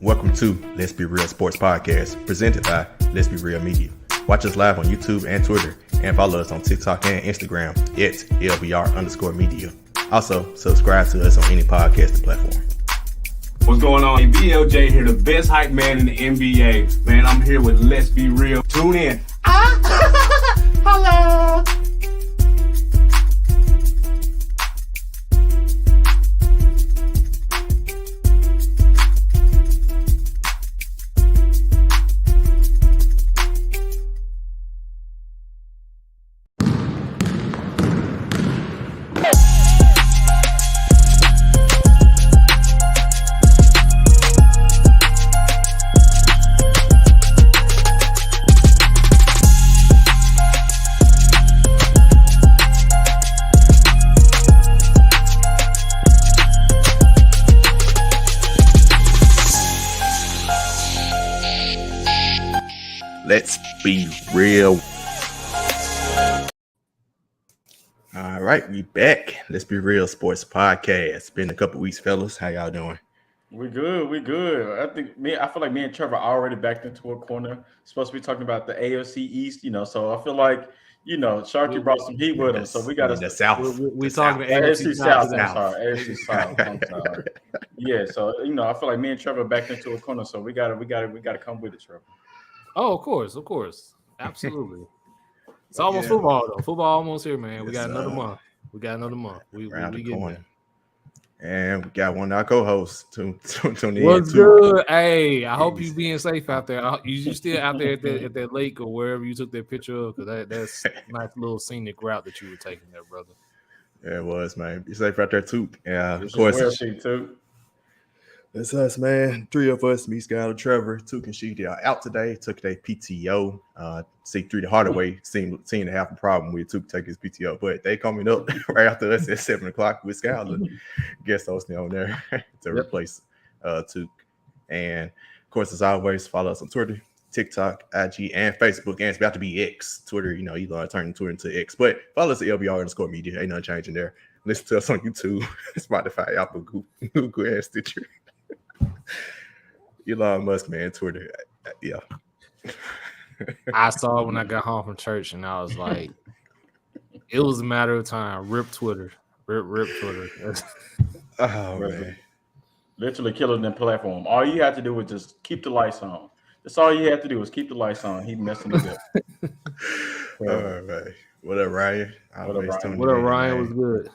Welcome to Let's Be Real Sports Podcast, presented by Let's Be Real Media. Watch us live on YouTube and Twitter, and follow us on TikTok and Instagram at LBR_media. Also, subscribe to us on any podcasting platform. What's going on? BLJ here, the best hype man in the NBA. Man, I'm here with Let's Be Real. Tune in. Hello. Let's be real. All right, we back. Let's Be Real Sports Podcast. It's been a couple weeks, fellas. How y'all doing? We good. I feel like me and Trevor are already backed into a corner. Supposed to be talking about the AFC East, so I feel like, Sharky brought some heat with him. So we got the South. We talking the AFC South. AFC South. I'm sorry. Yeah, so I feel like me and Trevor backed into a corner. So we gotta come with it, Trevor. Oh, of course. Absolutely. It's almost football, though. Football almost here, man. We got another month. We getting there. And we got one of our co-hosts to What's good? Hey, I hope you being safe out there. You still out there at that lake or wherever you took that picture of? Because that's a nice little scenic route that you were taking there, brother. Yeah, it was, man. Be safe out there, too. Yeah, of course. Too. It's us, man. Three of us, me, Skylar, Trevor, Took and she, they are out today. Took their PTO. C3 the Hardaway seemed to have a problem with Took take his PTO, but they coming up right after us at 7:00 with Skylar. Guest hosting on there to replace Took. And of course, as always, follow us on Twitter, TikTok, IG, and Facebook. And it's about to be X. Twitter, you gotta turn Twitter into X. But follow us at LBR_media. Ain't nothing changing there. Listen to us on YouTube, Spotify, Apple, Google, and Stitcher. Elon Musk, man, Twitter. Yeah. I saw it when I got home from church, and I was like, it was a matter of time. Rip Twitter. Rip Twitter. Oh, man. Literally killing the platform. All you have to do is just keep the lights on. That's all you have to do is keep the lights on. He messing it up. All right. What up, Ryan? What up, Ryan? Was good.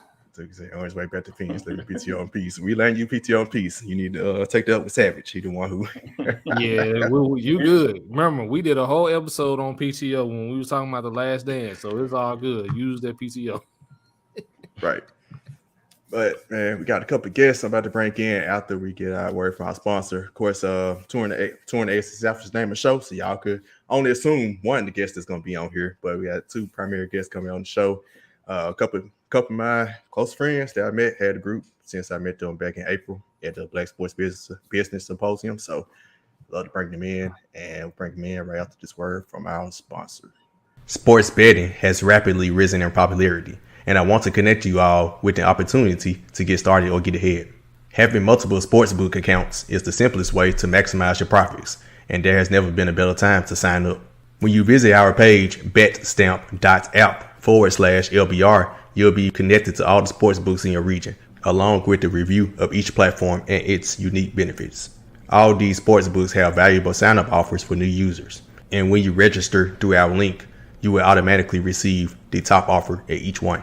On his way back to Phoenix, leaving PTO in peace. We learned you PTO in peace. You need to take that up with Savage. He the one who. Yeah, you good. Remember, we did a whole episode on PTO when we was talking about the last dance, so it's all good. Use that PTO. Right. But man, we got a couple of guests I'm about to bring in after we get our word from our sponsor. Of course, touring the AFC South is the name of the show, so y'all could only assume one of the guests is going to be on here. But we had two primary guests coming on the show. A couple of my close friends that I met had a group since I met them back in April at the Black Sports Business Symposium. So love to bring them in and bring them in right after this word from our sponsor. Sports betting has rapidly risen in popularity, and I want to connect you all with an opportunity to get started or get ahead. Having multiple sportsbook accounts is the simplest way to maximize your profits, and there has never been a better time to sign up. When you visit our page, betstamp.app/LBR, you'll be connected to all the sports books in your region, along with the review of each platform and its unique benefits. All these sports books have valuable sign-up offers for new users. And when you register through our link, you will automatically receive the top offer at each one.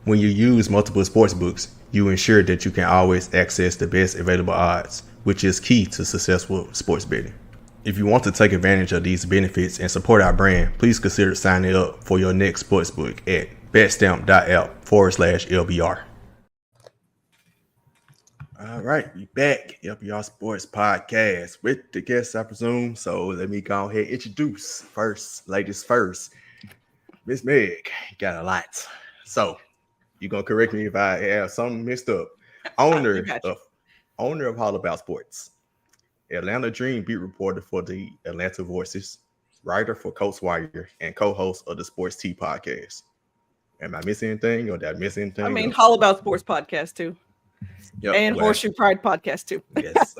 When you use multiple sports books, you ensure that you can always access the best available odds, which is key to successful sports betting. If you want to take advantage of these benefits and support our brand, please consider signing up for your next sportsbook at betstamp.app/LBR. All right, we back. LBR Sports Podcast with the guests, I presume. So let me go ahead and introduce ladies first. Miss Meg, you got a lot. So you're going to correct me if I have something messed up. Owner of All About Sports. Atlanta Dream beat reporter for the Atlanta Voices, writer for Colts Wire, and co-host of the Sports Tea podcast. Am I missing anything, or did I miss anything? I mean, All About Sports podcast too. Yep, and well, Horseshoe Pride podcast too. Yes.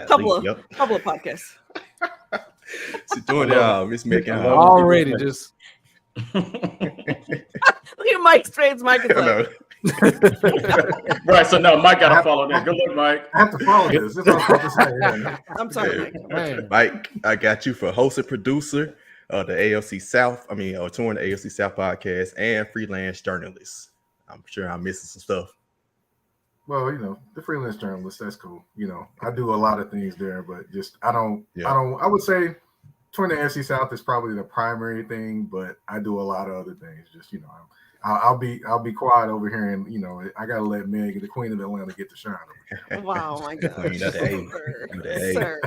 couple of podcasts. So doing that, Miss Meghan. Already just Look at Mike's face. Mike is like, Right. So no, Mike got to follow that. Good luck, Mike. I have to follow this. That's what I'm supposed to say. I'm sorry, Mike. man. Mike, I got you for host and producer of the AFC South. Touring the AFC South podcast and freelance journalist. I'm sure I'm missing some stuff. Well, the freelance journalist, that's cool. I do a lot of things there, but just I would say touring the AFC South is probably the primary thing, but I do a lot of other things. Just, I'll be quiet over here, and I gotta let Meg, the Queen of Atlanta, get the shine over here. Wow, my God, Sir.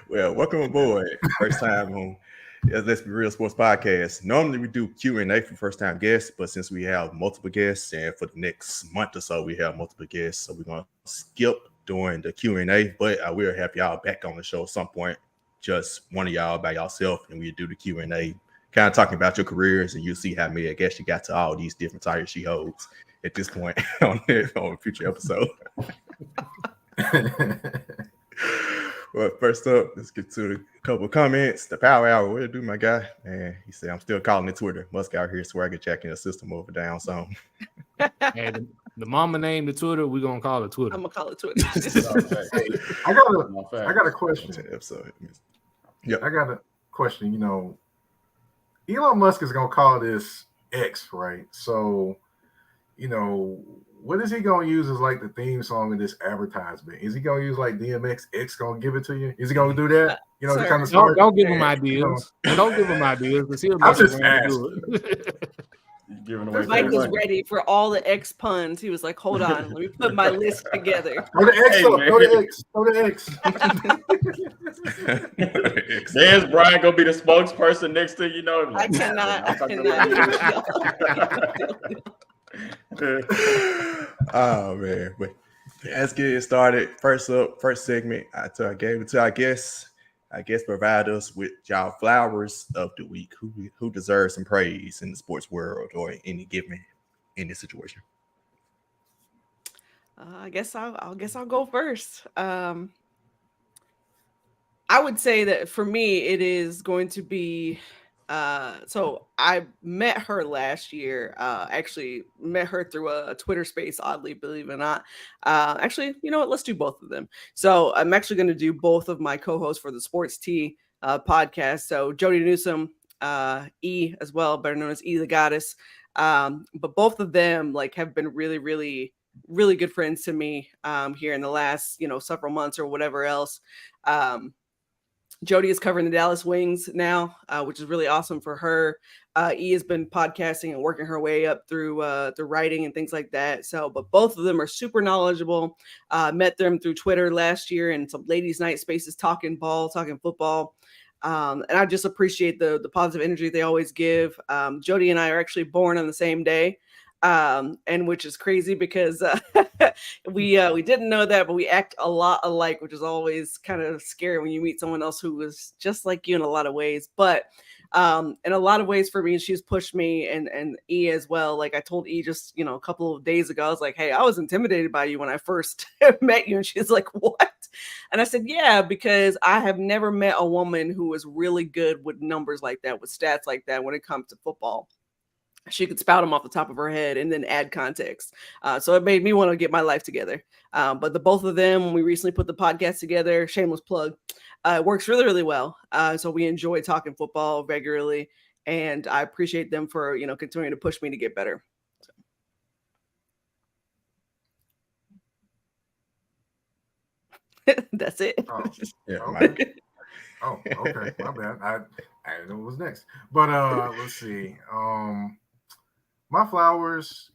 Well, welcome aboard. First time on Let's Be Real Sports Podcast. Normally we do Q&A for first time guests, but since we have multiple guests, and for the next month or so we have multiple guests, so we're gonna skip doing the Q&A. But I will have y'all back on the show at some point, just one of y'all by yourself, and we do the Q&A. Kind of talking about your careers, and you'll see how many I guess you got to all these different titles she holds at this point on a future episode. Well, first up, let's get to a couple of comments. The Power Hour, what it do, my guy? Man, he said, I'm still calling it Twitter. Musk out here swagger jacking the system over down some. And the mama named the Twitter, we're gonna call it Twitter. I'm gonna call it Twitter. I got a question. Yep. I got a question. Elon Musk is gonna call this X, right? So, what is he gonna use as like the theme song of this advertisement? Is he gonna use like DMX? X gonna give it to you? Is he gonna do that? Sir, kind of don't give him ideas. Don't give him ideas because he'll I'm just do it. Giving away Mike was money. ready for all the X puns. He was like, "Hold on, let me put my list together." Go to X. Hey, Go man. to X. There's Brian gonna be the spokesperson next to I cannot. Oh man, but let's get it started. First segment, I gave it to our guests. I guess provide us with y'all flowers of the week. Who deserves some praise in the sports world or in any situation? I guess I'll go first. I would say that for me, it is going to be. So I met her last year. Actually met her through a Twitter space, oddly, believe it or not. Actually, you know what? Let's do both of them. So I'm actually going to do both of my co-hosts for the Sports Tea podcast. So Jody Newsom, E as well, better known as E the Goddess. But both of them have been really, really, really good friends to me here in the last, several months or whatever else. Jody is covering the Dallas Wings now, which is really awesome for her. E has been podcasting and working her way up through the writing and things like that. So, but both of them are super knowledgeable. Met them through Twitter last year and some ladies' night spaces, talking ball, talking football. And I just appreciate the positive energy they always give. Jody and I are actually born on the same day. And which is crazy because we didn't know that, but we act a lot alike, which is always kind of scary when you meet someone else who was just like you in a lot of ways. But in a lot of ways for me, she's pushed me and E as well. Like I told E just a couple of days ago, I was like, hey, I was intimidated by you when I first met you, and she's like, what? And I said, yeah, because I have never met a woman who was really good with numbers like that, with stats like that when it comes to football. She could spout them off the top of her head and then add context. So it made me want to get my life together. But the both of them, we recently put the podcast together, shameless plug, it works really, really well. So we enjoy talking football regularly, and I appreciate them for, continuing to push me to get better. So. That's it. Oh, Yeah, okay. Oh, okay. My bad. I didn't know what was next. But let's see. My flowers,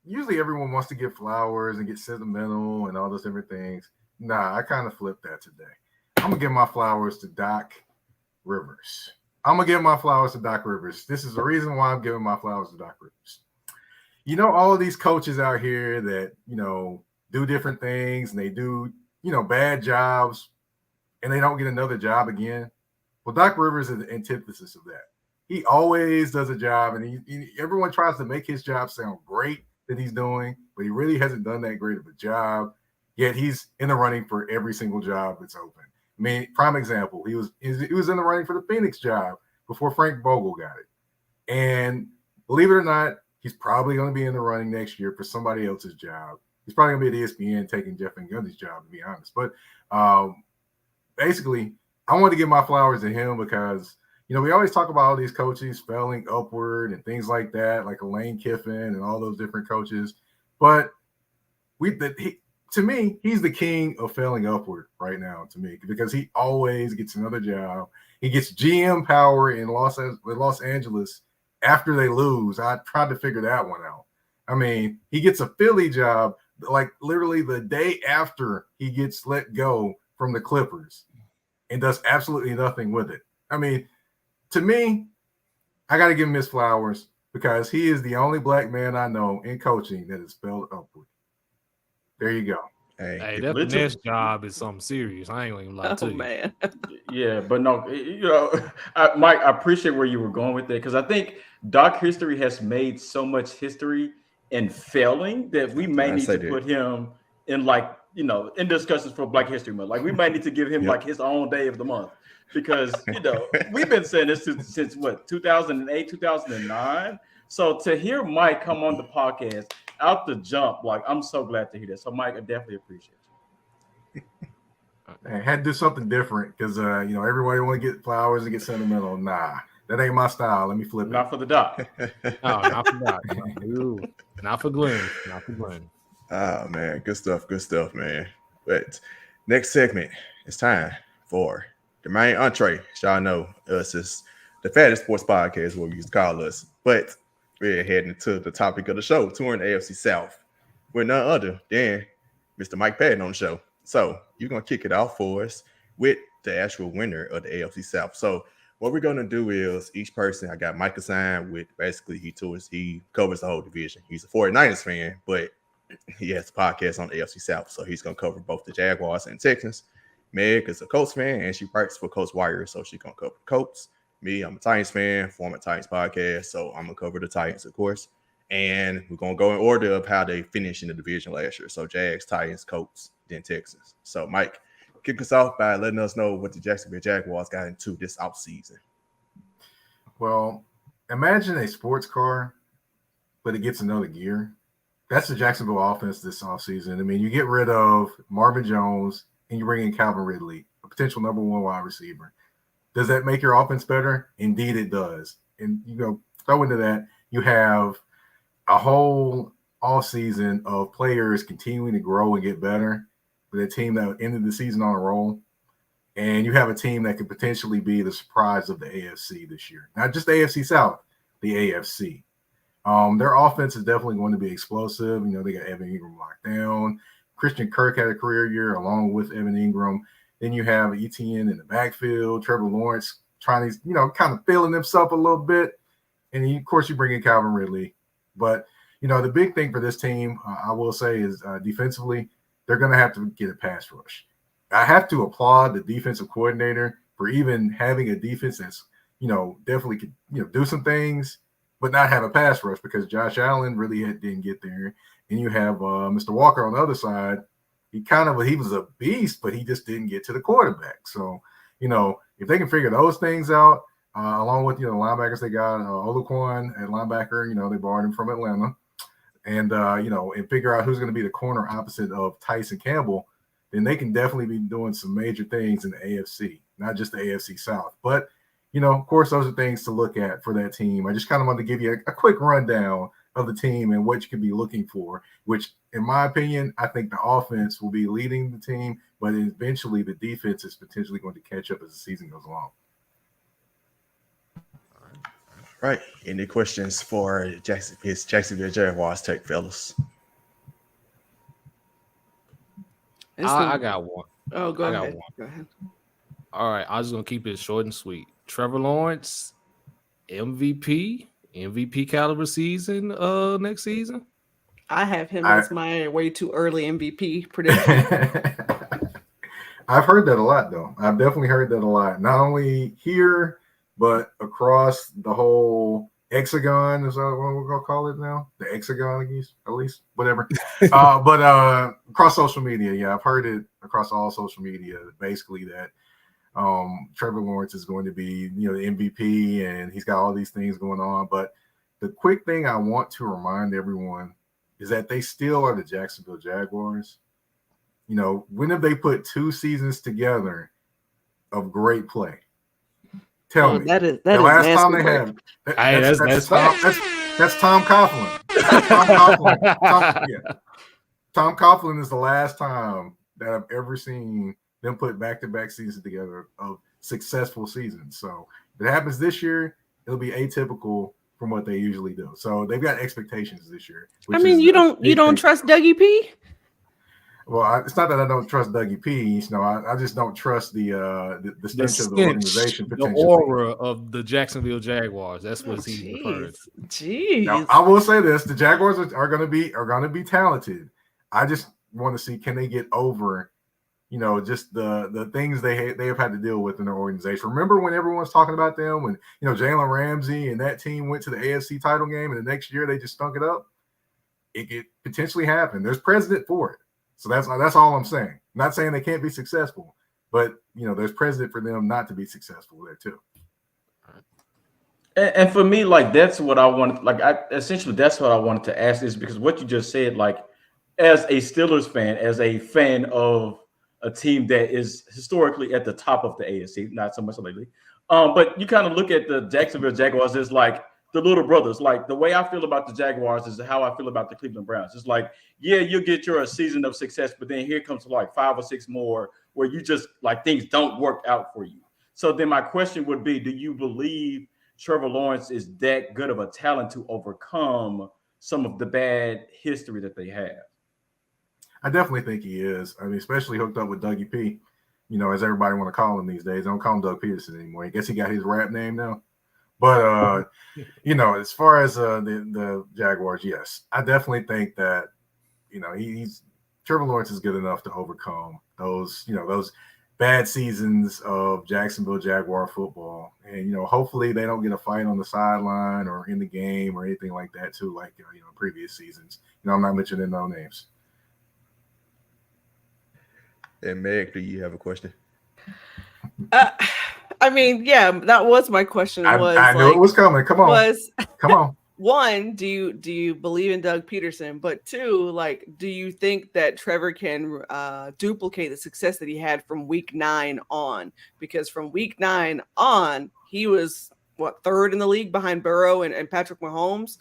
usually everyone wants to get flowers and get sentimental and all those different things. Nah, I kind of flipped that today. I'm going to give my flowers to Doc Rivers. This is the reason why I'm giving my flowers to Doc Rivers. All of these coaches out here that, do different things and they do, bad jobs and they don't get another job again. Well, Doc Rivers is the antithesis of that. he always does a job, and everyone tries to make his job sound great that he's doing, but he really hasn't done that great of a job. Yet he's in the running for every single job that's open. I mean, prime example, he was in the running for the Phoenix job before Frank Vogel got it. And believe it or not, he's probably going to be in the running next year for somebody else's job. He's probably going to be at ESPN taking Jeff Van Gundy's job, to be honest. But basically, I want to give my flowers to him because, you know, we always talk about all these coaches failing upward and things like that, like Lane Kiffin and all those different coaches. But to me, he's the king of failing upward right now, to me, because he always gets another job. He gets GM power in Los Angeles after they lose. I tried to figure that one out. I mean, he gets a Philly job like literally the day after he gets let go from the Clippers and does absolutely nothing with it. I mean, to me, I got to give him his flowers because he is the only black man I know in coaching that has failed upward. There you go. Hey, that finesse job is something serious. I ain't gonna lie to you. Man. Yeah, but no, you know, Mike, I appreciate where you were going with it because I think Doc history has made so much history in failing that we may need to put him in, like, you know, in discussions for Black History Month. Like, we might need to give him like his own day of the month because, you know, we've been saying this since what, 2008, 2009. So to hear Mike come on the podcast out the jump, like, I'm so glad to hear that. So Mike, I definitely appreciate you. I had to do something different because you know, everybody want to get flowers and get sentimental. Nah, that ain't my style. Let me flip it. Not for the Doc. No, not for Doc. No, not for Glenn. Not for Glenn. Oh man, good stuff, man. But next segment, it's time for the main entree. Y'all know us is the fattest sports podcast, what we used to call us. But we're heading to the topic of the show, touring the AFC South, with none other than Mr. Mike Patton on the show. So you're gonna kick it off for us with the actual winner of the AFC South. So what we're gonna do is each person, I got Mike assigned with basically he covers the whole division. He's a 49ers fan, but he has a podcast on the AFC South, so he's gonna cover both the Jaguars and Texans. Meg is a Colts fan, and she writes for Colts Wire, so she's gonna cover the Colts. Me, I'm a Titans fan, former Titans podcast, so I'm gonna cover the Titans, of course. And we're gonna go in order of how they finished in the division last year. So Jags, Titans, Colts, then Texans. So Mike, kick us off by letting us know what the Jacksonville Jaguars got into this offseason. Well, imagine a sports car, but it gets another gear. That's the Jacksonville offense this offseason. I mean, you get rid of Marvin Jones and you bring in Calvin Ridley, a potential number one wide receiver. Does that make your offense better? Indeed, it does. And you go throw into that, you have a whole offseason of players continuing to grow and get better with a team that ended the season on a roll. And you have a team that could potentially be the surprise of the AFC this year. Not just the AFC South, the AFC. Their offense is definitely going to be explosive. You know, they got Evan Ingram locked down. Christian Kirk had a career year along with Evan Ingram. Then you have Etienne in the backfield, Trevor Lawrence trying to, you know, kind of feeling himself a little bit. And of course, you bring in Calvin Ridley. But, you know, the big thing for this team, I will say, is defensively, they're going to have to get a pass rush. I have to applaud the defensive coordinator for even having a defense that's, you know, definitely could, you know, do some things, but not have a pass rush because Josh Allen really didn't get there. And you have Mr. Walker on the other side. He was a beast, but he just didn't get to the quarterback. So, you know, if they can figure those things out, along with, you know, the linebackers they got, Oluquan at linebacker, you know, they borrowed him from Atlanta. And, you know, and figure out who's going to be the corner opposite of Tyson Campbell, then they can definitely be doing some major things in the AFC, not just the AFC South. But, you know, of course, those are things to look at for that team. I just kind of wanted to give you a quick rundown of the team and what you could be looking for, which, in my opinion, I think the offense will be leading the team, but eventually the defense is potentially going to catch up as the season goes along. All right. Any questions for Jacksonville Jaguars take, fellas? I got one. Oh, go ahead. Go ahead. All right. I was going to keep it short and sweet. Trevor Lawrence, MVP caliber season next season. I have him as my way too early MVP prediction. I've heard that a lot, though. I've definitely heard that a lot. Not only here, but across the whole hexagon is what we're gonna call it now. The hexagon, at least, whatever. But across social media, yeah, I've heard it across all social media, basically that Trevor Lawrence is going to be, the MVP, and he's got all these things going on. But the quick thing I want to remind everyone is that they still are the Jacksonville Jaguars. When have they put 2 seasons together of great play? Tell me. That is the last time they had. That's Tom Coughlin. Tom Coughlin is the last time that I've ever seen them put back-to-back seasons together of successful seasons. So if it happens this year, it'll be atypical from what they usually do. So they've got expectations this year. I mean, you don't trust Dougie P? Well, it's not that I don't trust Dougie P. I just don't trust the stench of the organization. The aura of the Jacksonville Jaguars. That's what he referred to. Jeez. Now, I will say this: the Jaguars are going to be talented. I just want to see, can they get over, just the things they have had to deal with in their organization. Remember when everyone's talking about them, when Jalen Ramsey and that team went to the AFC title game, and the next year they just stunk it up. It could potentially happen. There's precedent for it. So that's all I'm saying. I'm not saying they can't be successful, but there's precedent for them not to be successful there too. And for me, that's what I wanted. That's what I wanted to ask, is because what you just said, as a Steelers fan, as a fan of a team that is historically at the top of the AFC, not so much lately, but you kind of look at the Jacksonville Jaguars as the little brothers. The way I feel about the Jaguars is how I feel about the Cleveland Browns. It's you'll get your season of success, but then here comes 5 or 6 more where you just things don't work out for you. So then my question would be, do you believe Trevor Lawrence is that good of a talent to overcome some of the bad history that they have? I definitely think he is. I mean, especially hooked up with Dougie P, as everybody want to call him these days. They don't call him Doug Peterson anymore. I guess he got his rap name now. But, as far as the Jaguars, yes, I definitely think that, Trevor Lawrence is good enough to overcome those bad seasons of Jacksonville Jaguar football. And, hopefully they don't get a fight on the sideline or in the game or anything like that too, previous seasons. I'm not mentioning no names. And Meg, do you have a question? I mean, yeah, that was my question. I knew it was coming. Come on. Come on. One, do you believe in Doug Peterson? But 2, do you think that Trevor can duplicate the success that he had from week 9 on? Because from week 9 on, he was 3rd in the league behind Burrow and Patrick Mahomes.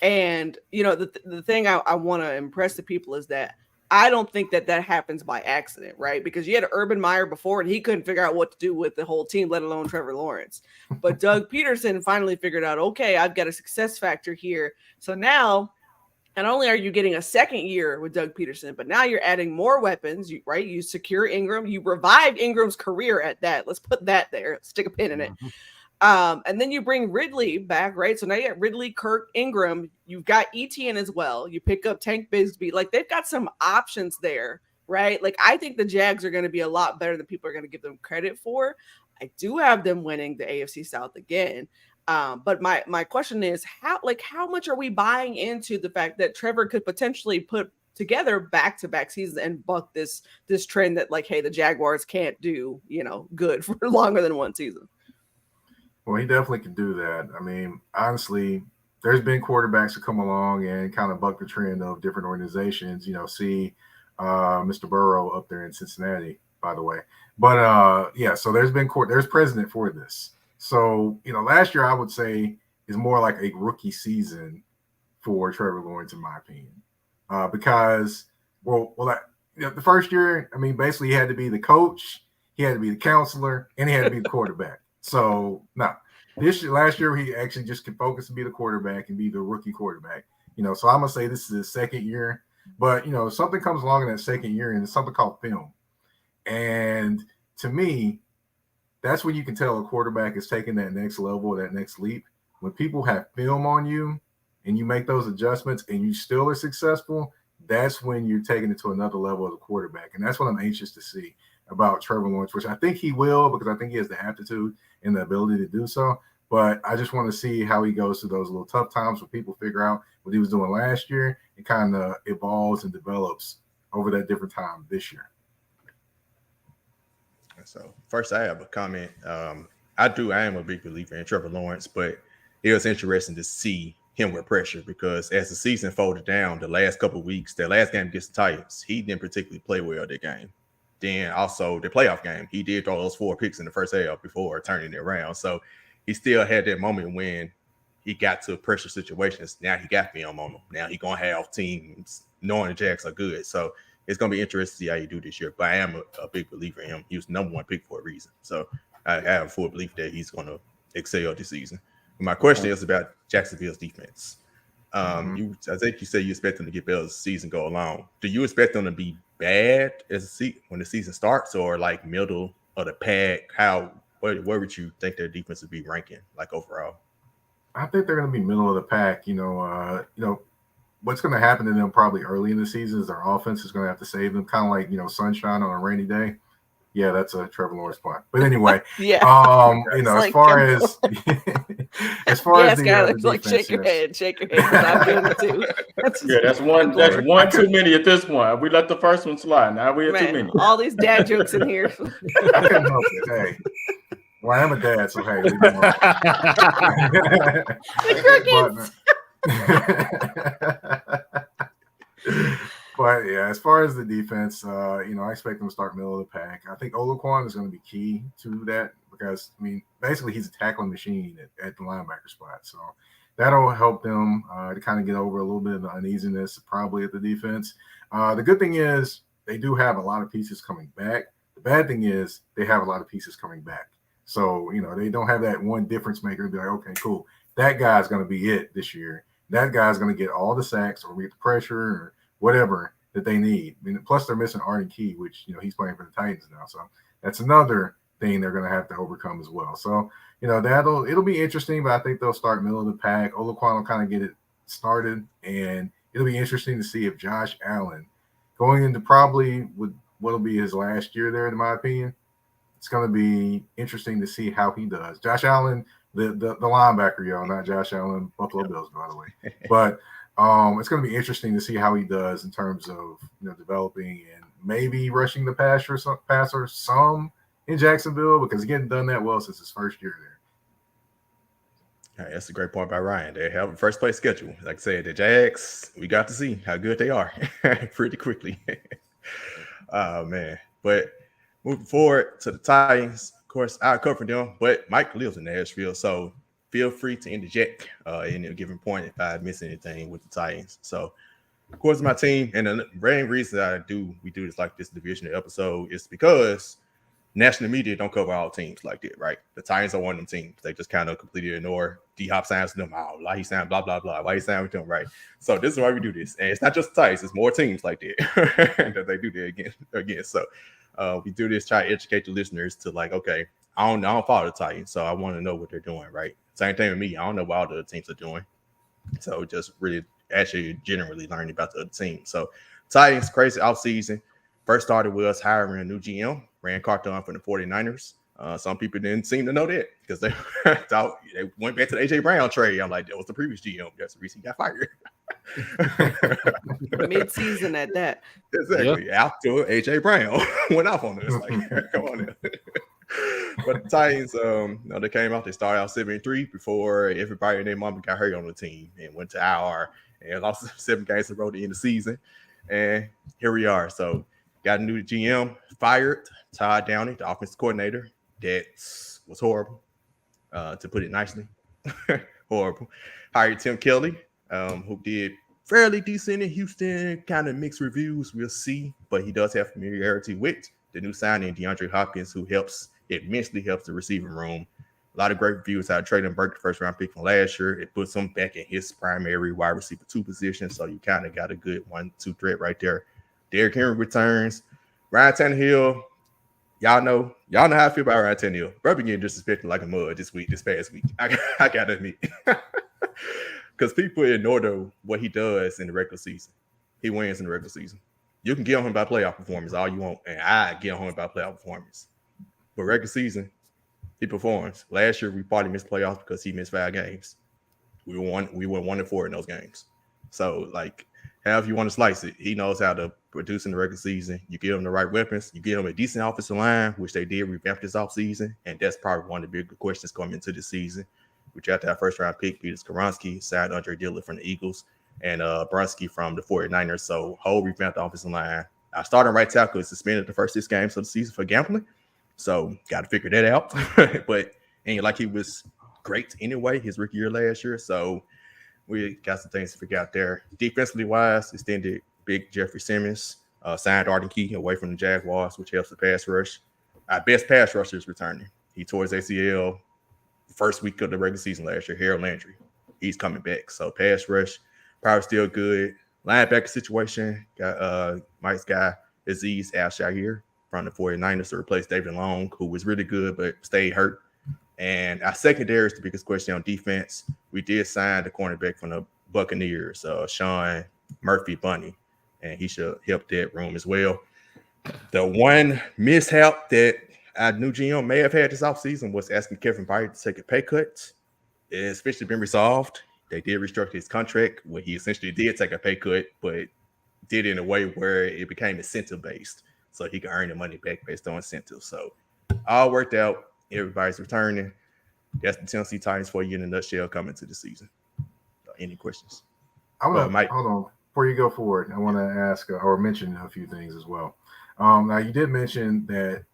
And the thing I want to impress the people is that I don't think that happens by accident, right? Because you had Urban Meyer before, and he couldn't figure out what to do with the whole team, let alone Trevor Lawrence. But Doug Peterson finally figured out, okay, I've got a success factor here. So now, not only are you getting a second year with Doug Peterson, but now you're adding more weapons, right? You secure Ingram. You revived Ingram's career at that. Let's put that there. Stick a pin in it. And then you bring Ridley back, right? So now you got Ridley, Kirk, Ingram. You've got ETN as well. You pick up Tank Bigsby. They've got some options there, right? I think the Jags are going to be a lot better than people are going to give them credit for. I do have them winning the AFC South again. But my question is, how much are we buying into the fact that Trevor could potentially put together back-to-back seasons and buck this trend that hey, the Jaguars can't do, good for longer than one season? Well, he definitely can do that. I mean, honestly, there's been quarterbacks that come along and kind of buck the trend of different organizations. See Mr. Burrow up there in Cincinnati, by the way. But so there's precedent for this. So last year I would say is more like a rookie season for Trevor Lawrence, in my opinion, because the first year, I mean, basically he had to be the coach, he had to be the counselor, and he had to be the quarterback. So last year he actually just could focus and be the quarterback and be the rookie quarterback. So I'm gonna say this is his second year, but something comes along in that second year, and it's something called film. And to me, that's when you can tell a quarterback is taking that next level, that next leap. When people have film on you and you make those adjustments and you still are successful, that's when you're taking it to another level as a quarterback. And that's what I'm anxious to see about Trevor Lawrence, which I think he will, because I think he has the aptitude and the ability to do so. But I just want to see how he goes through those little tough times when people figure out what he was doing last year and kind of evolves and develops over that different time this year. So first, I have a comment. I am a big believer in Trevor Lawrence, but it was interesting to see him with pressure because as the season folded down the last couple of weeks, their last game against the Titans, he didn't particularly play well that game. Then also the playoff game, he did throw those 4 picks in the first half before turning it around. So he still had that moment when he got to pressure situations. Now he got film on him. Now he's going to have teams knowing the Jags are good. So it's going to be interesting to see how you do this year. But I am a big believer in him. He was number 1 pick for a reason. So I have full belief that he's going to excel this season. My question is about Jacksonville's defense. I think you said you expect them to get better as the season go along. Do you expect them to be bad when the season starts, or like middle of the pack? Where would you think their defense would be ranking, like overall? I think they're going to be middle of the pack. What's going to happen to them probably early in the season is their offense is going to have to save them, kind of like sunshine on a rainy day. Yeah, that's a Trevor Lawrence point. But anyway, yeah. As far as the like defense, shake your head. I'm doing it too. That's one too many at this point. We let the first one slide. Now we have too many. All these dad jokes in here. I couldn't help it. Hey, well, I am a dad, so hey, leave me alone. But yeah, as far as the defense, I expect them to start middle of the pack. I think Olaquan is going to be key to that because, basically he's a tackling machine at the linebacker spot. So that'll help them to kind of get over a little bit of the uneasiness probably at the defense. The good thing is they do have a lot of pieces coming back. The bad thing is they have a lot of pieces coming back. So, they don't have that one difference maker to be like, okay, cool. That guy's going to be it this year. That guy's going to get all the sacks or get the pressure or whatever that they need. Plus they're missing Arden Key, which, he's playing for the Titans now. So that's another thing they're going to have to overcome as well. So, it'll be interesting, but I think they'll start middle of the pack. Olaquan will kind of get it started, and it'll be interesting to see if Josh Allen, going into probably what'll be his last year there, in my opinion, it's going to be interesting to see how he does. Josh Allen, the linebacker, y'all, not Josh Allen, Buffalo Bills, by the way. But it's going to be interesting to see how he does in terms of developing and maybe rushing the passer some in Jacksonville because he hadn't done that well since his first year there. Right, that's a great point by Ryan. They have a first place schedule. Like I said, the Jags, we got to see how good they are pretty quickly. Oh man! But moving forward to the Titans, of course, I'll cover them. But Mike lives in Nashville, so feel free to interject in a given point if I miss anything with the Titans. So, of course, my team, and the main reason we do this like this divisional episode is because national media don't cover all teams like that, right? The Titans are one of them teams. They just kind of completely ignore D-Hop signs them. Oh, why he signed blah, blah, blah. Why he signed with them, right? So this is why we do this. And it's not just the Titans. It's more teams like that that they do that again. So we do this, try to educate the listeners to like, okay, I don't follow the Titans, so I want to know what they're doing, right? Same thing with me. I don't know what all the other teams are doing. So just really actually generally learning about the other team. So Titans, crazy offseason. First started with us hiring a new GM, Rand Carthon from the 49ers. Some people didn't seem to know that because they thought they went back to the A.J. Brown trade. I'm like, that was the previous GM. That's the reason he got fired. Mid-season at that. Exactly. Yep. After A.J. Brown went off on us. Like, come on in. But the Titans, they came out. They started out 7-3 before everybody and their mama got hurt on the team and went to IR and lost 7 games in a row at the end of the season. And here we are. So got a new GM, fired Todd Downey, the offensive coordinator. That was horrible, to put it nicely. Horrible. Hired Tim Kelly, who did fairly decent in Houston, kind of mixed reviews. We'll see, but he does have familiarity with the new signing, DeAndre Hopkins, who immensely helps the receiving room. A lot of great reviews out of Traylon Burke, the first round pick from last year. It puts him back in his primary wide receiver 2 position, so you kind of got a good 1-2 threat right there. Derrick Henry returns. Ryan Tannehill, y'all know how I feel about Ryan Tannehill. Bro been getting disrespected like a mud this past week. I gotta admit. Because people ignore what he does in the regular season. He wins in the regular season. You can get on him by playoff performance all you want, and I get on him by playoff performance. But regular season, He performs. Last year we probably missed playoffs because he missed 5 games. We went 1-4 in those games. So like, however you want to slice it, he knows how to produce in the regular season. You give him the right weapons. You give him a decent offensive line, which they did revamp this offseason, and that's probably one of the bigger questions coming into this season. We drafted our first round pick, Peter Skoronski, signed Andre Dillard from the Eagles, and Brunski from the 49ers. So whole revamped offensive line. Our starting right tackle is suspended the first 6 games of the season for gambling. So got to figure that out. But ain't like he was great anyway his rookie year last year. So we got some things to figure out there. Defensively wise, extended big Jeffrey Simmons, signed Arden Key away from the Jaguars, which helps the pass rush. Our best pass rusher is returning. He tore his ACL first week of the regular season last year, Harold Landry. He's coming back. So pass rush, probably still good. Linebacker situation, got Mike's guy, Aziz Al-Shahir from the 49ers to replace David Long, who was really good but stayed hurt. And our secondary is the biggest question on defense. We did sign the cornerback from the Buccaneers, Sean Murphy-Bunny, and he should help that room as well. The one mishap that our new GM may have had this offseason was asking Kevin Byard to take a pay cut. It's officially been resolved. They did restructure his contract where he essentially did take a pay cut, but did it in a way where it became incentive-based, so he could earn the money back based on incentives. So all worked out. Everybody's returning. That's the Tennessee Titans for you in a nutshell coming to the season. Any questions? Mike, hold on. Before you go forward, I want to ask or mention a few things as well. Now, you did mention that,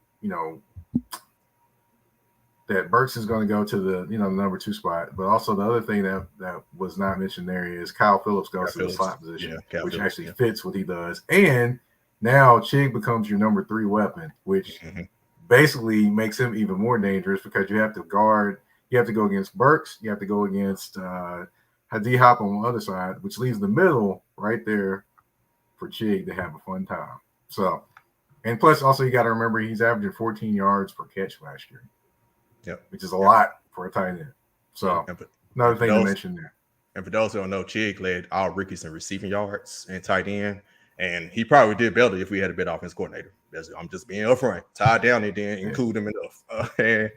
that Burks is going to go to the, the number 2 spot, but also the other thing that was not mentioned there is Kyle Phillips goes to the slot position, which actually fits what he does. And now Chig becomes your number 3 weapon, which basically makes him even more dangerous because you have to go against Burks, you have to go against Hadi Hop on the other side, which leaves the middle right there for Chig to have a fun time. So, and plus also you got to remember he's averaging 14 yards per catch last year. Which is a lot for a tight end. So another thing to mention there. And for those who don't know, Chig led all rookies in receiving yards and tight end. And he probably did better if we had a better offense coordinator. I'm just being upfront. Ty Downey didn't include him enough. And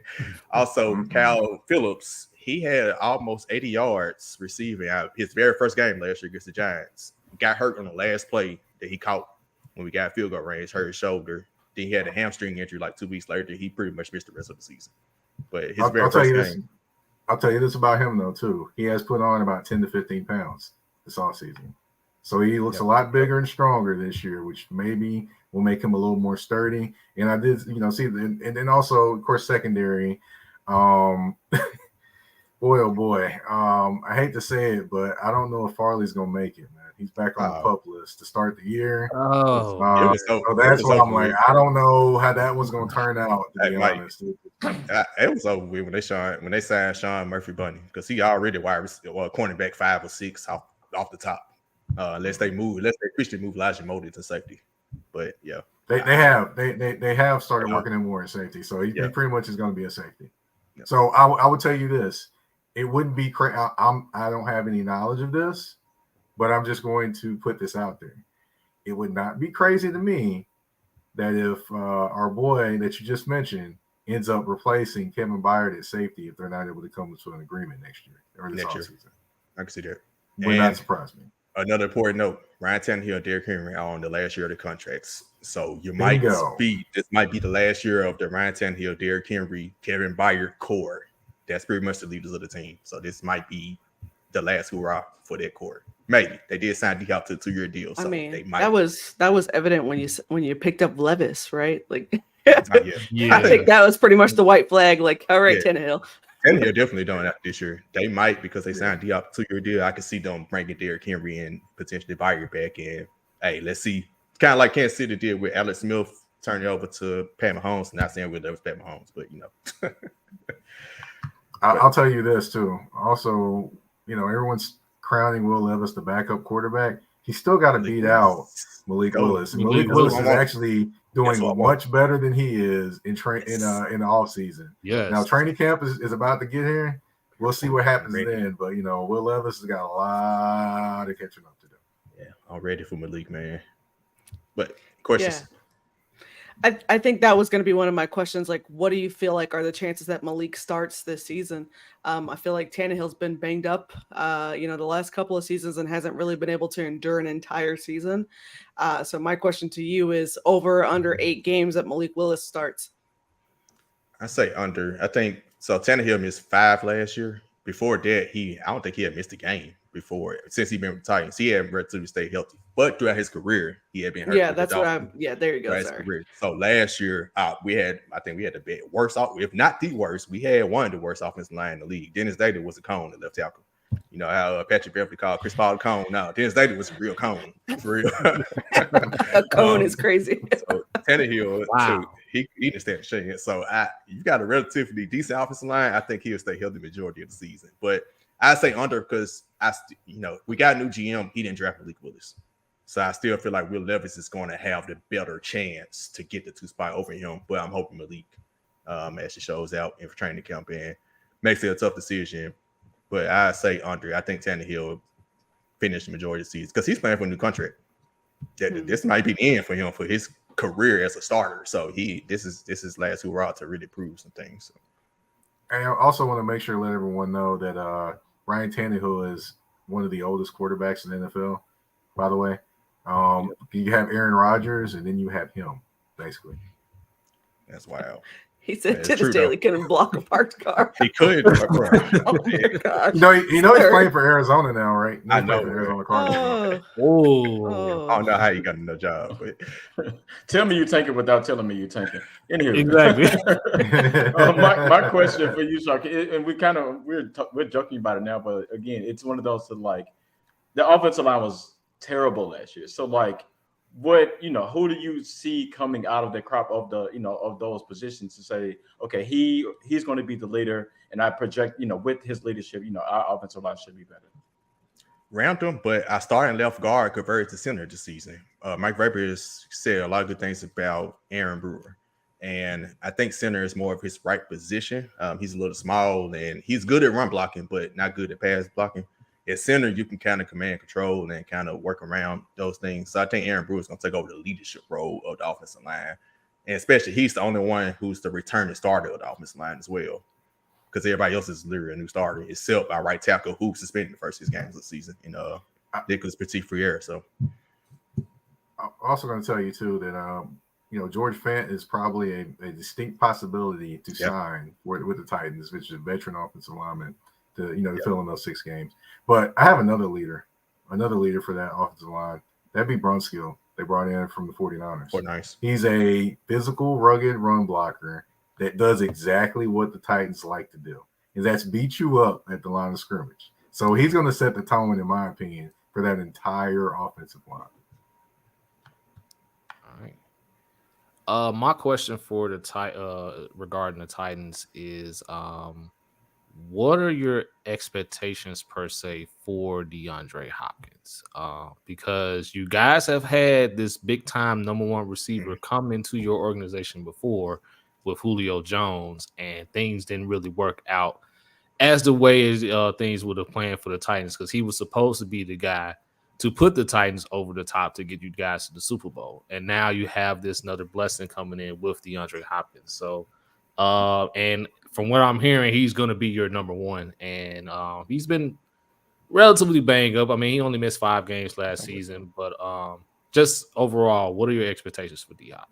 also, Kyle Phillips, he had almost 80 yards receiving out his very first game last year against the Giants. Got hurt on the last play that he caught when we got field goal range, hurt his shoulder. Then he had a hamstring injury like 2 weeks later. He pretty much missed the rest of the season. But his very first game. I'll tell you this about him, though, too. He has put on about 10 to 15 pounds this offseason. So he looks a lot bigger and stronger this year, which maybe will make him a little more sturdy. And I did, see, and then also, of course, secondary. Boy, oh boy. I hate to say it, but I don't know if Farley's going to make it, man. He's back on the PUP list to start the year. So that's why I'm like, I don't know how that was going to turn out, to be honest. It was over with when they signed Sean Murphy-Bunny because he already cornerback 5 or 6 off the top. Unless they officially move Elijah Moody to safety. But yeah. They have started working him more in safety. So he pretty much is going to be a safety. Yeah. So I would tell you this. It wouldn't be crazy. I don't have any knowledge of this, but I'm just going to put this out there. It would not be crazy to me that if our boy that you just mentioned ends up replacing Kevin Byard at safety if they're not able to come to an agreement next year or this offseason. I can see that. Would not surprise me. Another important note: Ryan Tannehill and Derrick Henry are on the last year of the contracts, so this might be the last year of the Ryan Tannehill, Derrick Henry, Kevin Byard core. That's pretty much the leaders of the team. So this might be the last hurrah for that core. Maybe they did sign D Hop to a 2-year deal. So they might. That was evident when you picked up Levis, right? Like, I think that was pretty much the white flag. Like, all right, Tannehill. And they're definitely doing that this year. They might because they signed D-Hop 2-year deal. I can see them bringing Derrick Henry and potentially Byard back in. Hey, let's see. It's kind of like Kansas City did with Alex Smith turning over to Pat Mahomes. Not saying that was Pat Mahomes, but I'll tell you this too. Also, everyone's crowning Will Levis the backup quarterback. He's still got to beat out Malik Willis. And Malik Willis is actually doing much better than he is in the off season. Yes. Now training camp is about to get here. We'll see what happens then. But Will Levis has got a lot of catching up to do. Yeah, I'm ready for Malik, man. But questions. I think that was going to be one of my questions. Like, what do you feel like are the chances that Malik starts this season? I feel like Tannehill's been banged up, the last couple of seasons and hasn't really been able to endure an entire season. So my question to you is over or under 8 games that Malik Willis starts? I say under. I think so. Tannehill missed 5 last year. Before that, I don't think he had missed a game before since he's been with the Titans. He hadn't relatively stayed healthy, but throughout his career, he had been hurt. Yeah, that's what I'm. Yeah, there you go. Sorry. So last year, I think we had the worst, if not the worst. We had one of the worst offensive line in the league. Dennis Daly was a cone at left tackle. You know how Patrick Beverly called Chris Paul a cone. No, Dennis Daly was a real cone. For real. A cone is crazy. So Tannehill, wow. too, he didn't stand a chance. So you got a relatively decent offensive line. I think he'll stay healthy the majority of the season. But I say under because we got a new GM. He didn't draft Malik Willis. So I still feel like Will Levis is going to have the better chance to get the 2 spot over him. But I'm hoping Malik actually shows out in training camp and makes it a tough decision. But I say under. I think Tannehill finish the majority of the season because he's playing for a new contract. This might be the end for him for his career as a starter. So this is his last hurrah to really prove some things. So. And I also want to make sure to let everyone know that Ryan Tannehill is one of the oldest quarterbacks in the NFL, by the way. You have Aaron Rodgers, and then you have him, basically. That's wild. He said Dennis Daly couldn't block a parked car. He could. Oh my gosh. He's playing for Arizona now, right? I know. Arizona Cardinals. Oh. I don't know how you got no job. But. Tell me you tanking without telling me you tanking. Anyway, Exactly. My question for you, Shark, and we're joking about it now, but again, it's one of those that like the offensive line was terrible last year. So like, who do you see coming out of the crop of of those positions to say, okay, he's going to be the leader, and I project, with his leadership, our offensive line should be better. Round them, but I started left guard converted to center this season. Mike Vrabel has said a lot of good things about Aaron Brewer, and I think center is more of his right position. He's a little small, and he's good at run blocking, but not good at pass blocking. At center, you can kind of command control and kind of work around those things. So I think Aaron Brewer is going to take over the leadership role of the offensive line. And especially he's the only one who's the returning starter of the offensive line as well. Because everybody else is literally a new starter, except our right tackle who suspended the first 6 games of the season in Nicholas Petit-Frere. So I'm also going to tell you, too, that George Fant is probably a distinct possibility to sign with the Titans, which is a veteran offensive lineman. To fill in those 6 games. But I have another leader for that offensive line. That'd be Brunskill. They brought in from the 49ers. Oh, nice. He's a physical, rugged run blocker that does exactly what the Titans like to do. And that's beat you up at the line of scrimmage. So he's going to set the tone, in my opinion, for that entire offensive line. All right. My question for regarding the Titans is what are your expectations per se for DeAndre Hopkins? Because you guys have had this big time number 1 receiver come into your organization before with Julio Jones, and things didn't really work out as the way as things would have planned for the Titans, because he was supposed to be the guy to put the Titans over the top to get you guys to the Super Bowl. And now you have this another blessing coming in with DeAndre Hopkins. So, and from what I'm hearing, he's going to be your number 1. And he's been relatively banged up. I mean, he only missed 5 games last season. But just overall, what are your expectations for D-Hop?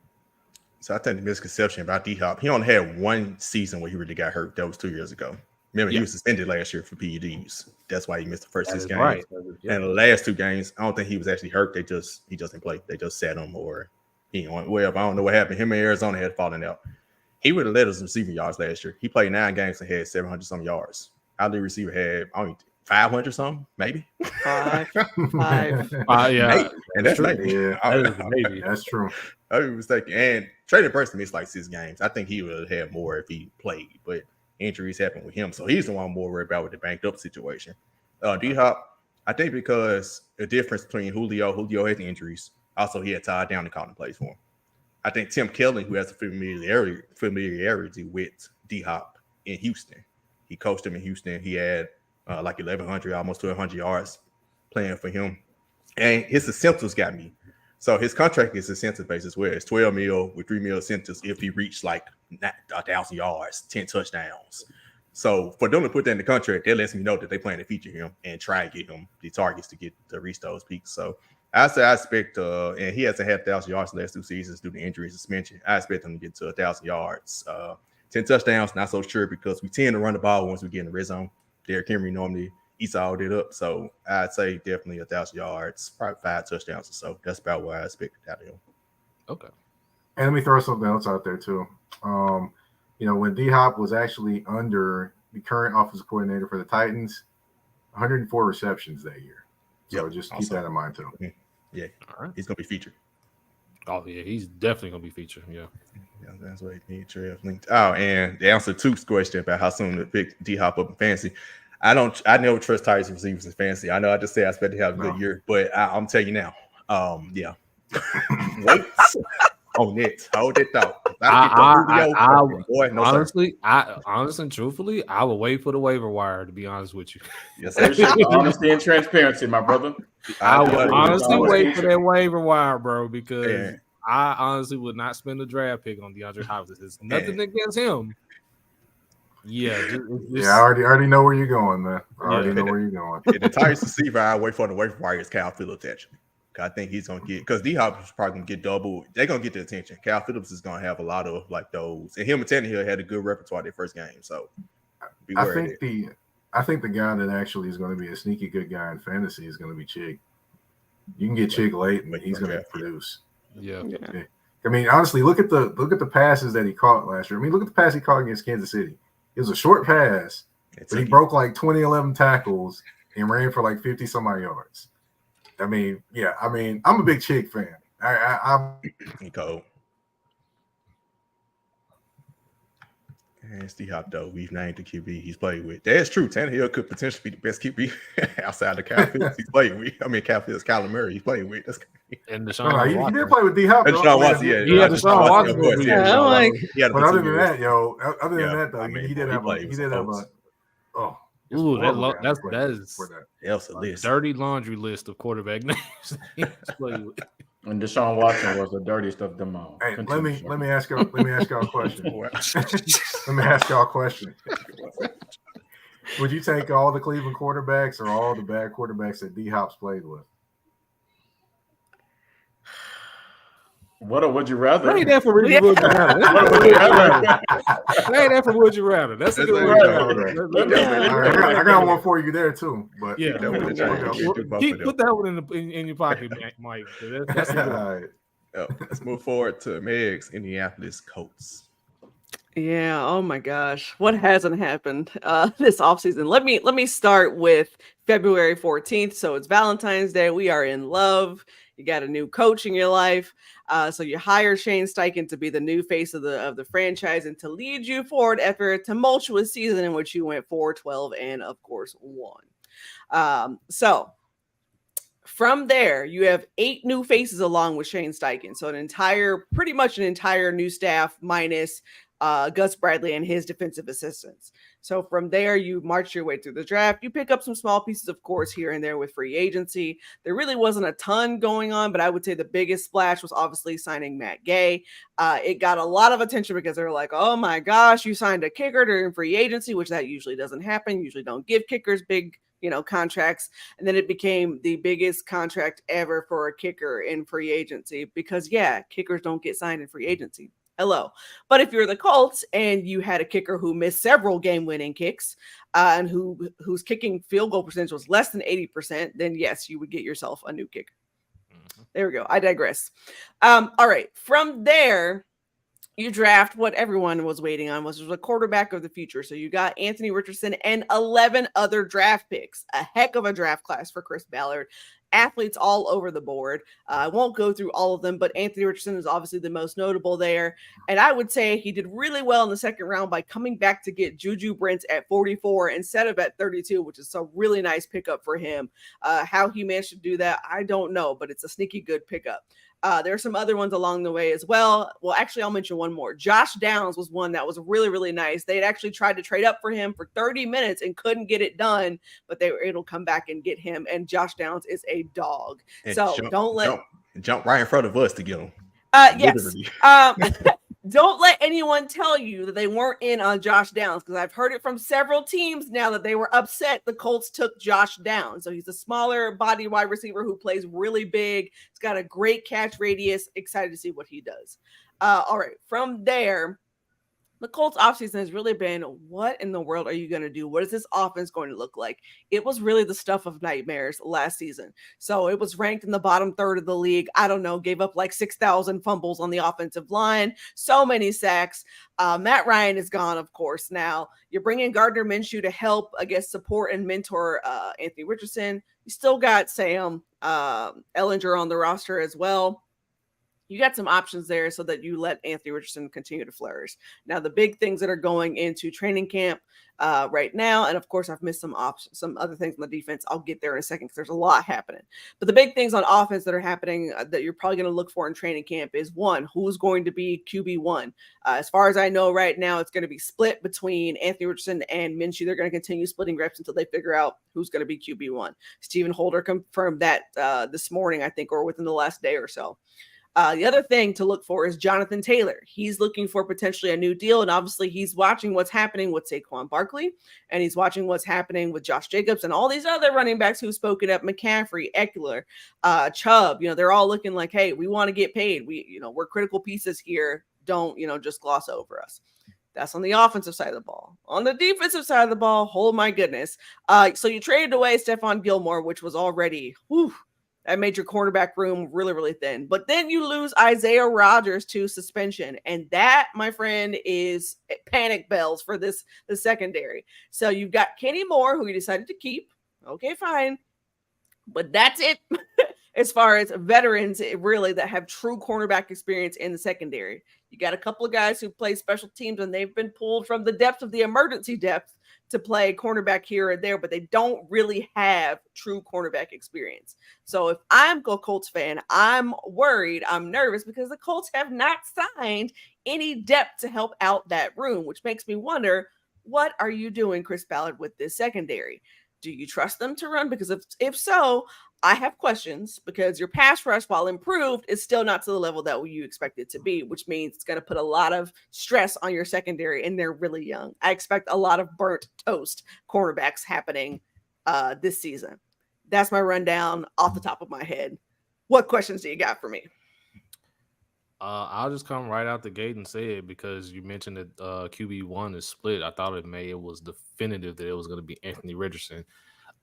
So I think the misconception about D-Hop, he only had 1 season where he really got hurt. That was 2 years ago. Remember, he was suspended last year for PEDs. That's why he missed the first 6 games. Right. And the last 2 games, I don't think he was actually hurt. He just didn't play. They just sat him, or he went well. I don't know what happened. Him and Arizona had fallen out. He would have led us receiving yards last year. He played 9 games and had 700 some yards. Our lead receiver had only 500 something, maybe. 5. Yeah, and that's maybe. Yeah, maybe. That's true. I was mistaken. And Traden Person missed like 6 games. I think he would have had more if he played, but injuries happened with him, so he's the one more worried about with the banked up situation. D-Hop, I think because the difference between Julio had the injuries. Also, he had Todd Downing calling plays for him. I think Tim Kelly, who has a familiarity with D-Hop in Houston, he coached him in Houston. He had like 1,100, almost 1,200 yards playing for him. And his symptoms got me. So his contract is incentive based as well. It's $12 million with $3 million incentives if he reached like 1,000 yards, 10 touchdowns. So for them to put that in the contract, that lets me know that they plan to feature him and try and get him the targets to reach those peaks. So I expect, and he hasn't had 1,000 yards the last 2 seasons due to injuries and suspension. I expect him to get to 1,000 yards, 10 touchdowns. Not so sure because we tend to run the ball once we get in the red zone. Derrick Henry normally eats all that up. So I'd say definitely 1,000 yards, probably 5 touchdowns or so. That's about what I expect out of him. Okay. And let me throw something else out there too. When D-Hop was actually under the current offensive coordinator for the Titans, 104 receptions that year. So just keep that in mind too. Yeah. All right. He's going to be featured. Oh, yeah. He's definitely going to be featured. Yeah. That's what he needs. Oh, and the answer to the question about how soon to pick D-Hop up in fantasy. I never trust Titans receivers in fantasy. I know I just said I expect to have a good year, but I'm telling you now. Wait on it. Hold it though. Honestly and truthfully, I will wait for the waiver wire, to be honest with you. Yes, honesty and transparency, my brother. I will honestly wait for that waiver wire, bro, because I honestly would not spend a draft pick on DeAndre Hopkins. It's nothing against him. Yeah, I already know where you're going, man. I already know where you're going. The Titans receiver I wait for the waiver wire is Kyle Phillips, actually. I think he's gonna get, because D-Hop is probably gonna get double. They're gonna get the attention. Kyle Phillips is gonna have a lot of like those, and him and Tannehill had a good repertoire their first game. So I think the guy that actually is going to be a sneaky good guy in fantasy is going to be Chig. You can get Chig late, and he's going to produce. Yeah. I mean, honestly, look at the passes that he caught last year. I mean, look at the pass he caught against Kansas City. It was a short pass, but he broke like 20-11 tackles and ran for like 50 some odd yards. I mean, I'm a big Chig fan. I'm cold. And it's D-Hop, though. We've named the QB he's played with. That's true. Tannehill could potentially be the best QB outside of Kyle Phillips he's played with. I mean, Kyle Phillips, Kyler Murray he's played with. That's and Deshaun he did play with D-Hop. Deshaun Watson, Deshaun Watson. But other than that, though, he did have a ooh, that is a list. Dirty laundry list of quarterback names. And Deshaun Watson was the dirtiest of them all. Hey, let me ask y'all a question. Let me ask y'all a question. Would you take all the Cleveland quarterbacks or all the bad quarterbacks that D-Hop's played with? Would you rather? That ain't that for would you rather. That ain't that for would you rather. That's a good one. I got one for you there too. But yeah, put that one in your pocket, Mike. That's a good one. Let's move forward to Meg's Indianapolis Colts. Yeah. Oh my gosh, what hasn't happened this offseason? Let me start with February 14th. So it's Valentine's Day. We are in love. You got a new coach in your life. So you hire Shane Steichen to be the new face of the franchise and to lead you forward after a tumultuous season in which you went 4-12 and of course won. So from there, you have 8 new faces along with Shane Steichen. So pretty much an entire new staff minus Gus Bradley and his defensive assistants. So from there, you march your way through the draft. You pick up some small pieces, of course, here and there with free agency. There really wasn't a ton going on, but I would say the biggest splash was obviously signing Matt Gay. It got a lot of attention because they're like, oh my gosh, you signed a kicker during free agency, which that usually doesn't happen. Usually don't give kickers big contracts. And then it became the biggest contract ever for a kicker in free agency because kickers don't get signed in free agency. Hello. But if you're the Colts and you had a kicker who missed several game-winning kicks and whose kicking field goal percentage was less than 80%, then yes, you would get yourself a new kicker. There we go. I digress. All right. From there, you draft what everyone was waiting on, was a quarterback of the future. So you got Anthony Richardson and 11 other draft picks. A heck of a draft class for Chris Ballard. Athletes all over the board. I won't go through all of them, but Anthony Richardson is obviously the most notable there. And I would say he did really well in the second round by coming back to get Juju Brents at 44 instead of at 32, which is a really nice pickup for him. How he managed to do that, I don't know, but it's a sneaky good pickup. There are some other ones along the way as well. Well, actually, I'll mention one more. Josh Downs was one that was really, really nice. They had actually tried to trade up for him for 30 minutes and couldn't get it done, but they were able to come back and get him. And Josh Downs is a dog. And so don't let and jump right in front of us to get them. Yes. Don't let anyone tell you that they weren't in on Josh Downs, because I've heard it from several teams now that they were upset the Colts took Josh Downs. So he's a smaller body wide receiver who plays really big. He's got a great catch radius. Excited to see what he does. All right. From there, the Colts offseason has really been, what in the world are you going to do? What is this offense going to look like? It was really the stuff of nightmares last season. So it was ranked in the bottom third of the league. I don't know, gave up like 6,000 fumbles on the offensive line, so many sacks. Matt Ryan is gone, of course. Now you're bringing Gardner Minshew to help, I guess, support and mentor Anthony Richardson. You still got Sam Ellinger on the roster as well. You got some options there so that you let Anthony Richardson continue to flourish. Now, the big things that are going into training camp right now, and of course, I've missed some other things on the defense. I'll get there in a second because there's a lot happening. But the big things on offense that are happening that you're probably going to look for in training camp is, one, who's going to be QB1. As far as I know right now, it's going to be split between Anthony Richardson and Minshew. They're going to continue splitting reps until they figure out who's going to be QB1. Stephen Holder confirmed that this morning, I think, or within the last day or so. The other thing to look for is Jonathan Taylor. He's looking for potentially a new deal, and obviously he's watching what's happening with Saquon Barkley, and he's watching what's happening with Josh Jacobs and all these other running backs who've spoken up, McCaffrey, Eckler, Chubb. They're all looking like, hey, we want to get paid. We're critical pieces here. Don't, just gloss over us. That's on the offensive side of the ball. On the defensive side of the ball, oh my goodness. So you traded away Stephon Gilmore, which was already, that made your cornerback room really, really thin. But then you lose Isaiah Rodgers to suspension. And that, my friend, is panic bells for the secondary. So you've got Kenny Moore, who you decided to keep. Okay, fine. But that's it as far as veterans, really, that have true cornerback experience in the secondary. You got a couple of guys who play special teams, and they've been pulled from the depth of the emergency depth to play cornerback here and there, but they don't really have true cornerback experience. So if I'm a Colts fan, I'm worried, I'm nervous, because the Colts have not signed any depth to help out that room, which makes me wonder, what are you doing, Chris Ballard, with this secondary? Do you trust them to run? Because if so, I have questions, because your pass rush, while improved, is still not to the level that you expect it to be, which means it's going to put a lot of stress on your secondary, and they're really young. I expect a lot of burnt toast cornerbacks happening this season. That's my rundown off the top of my head. What questions do you got for me? I'll just come right out the gate and say it, because you mentioned that QB1 is split. I thought it was definitive that it was going to be Anthony Richardson.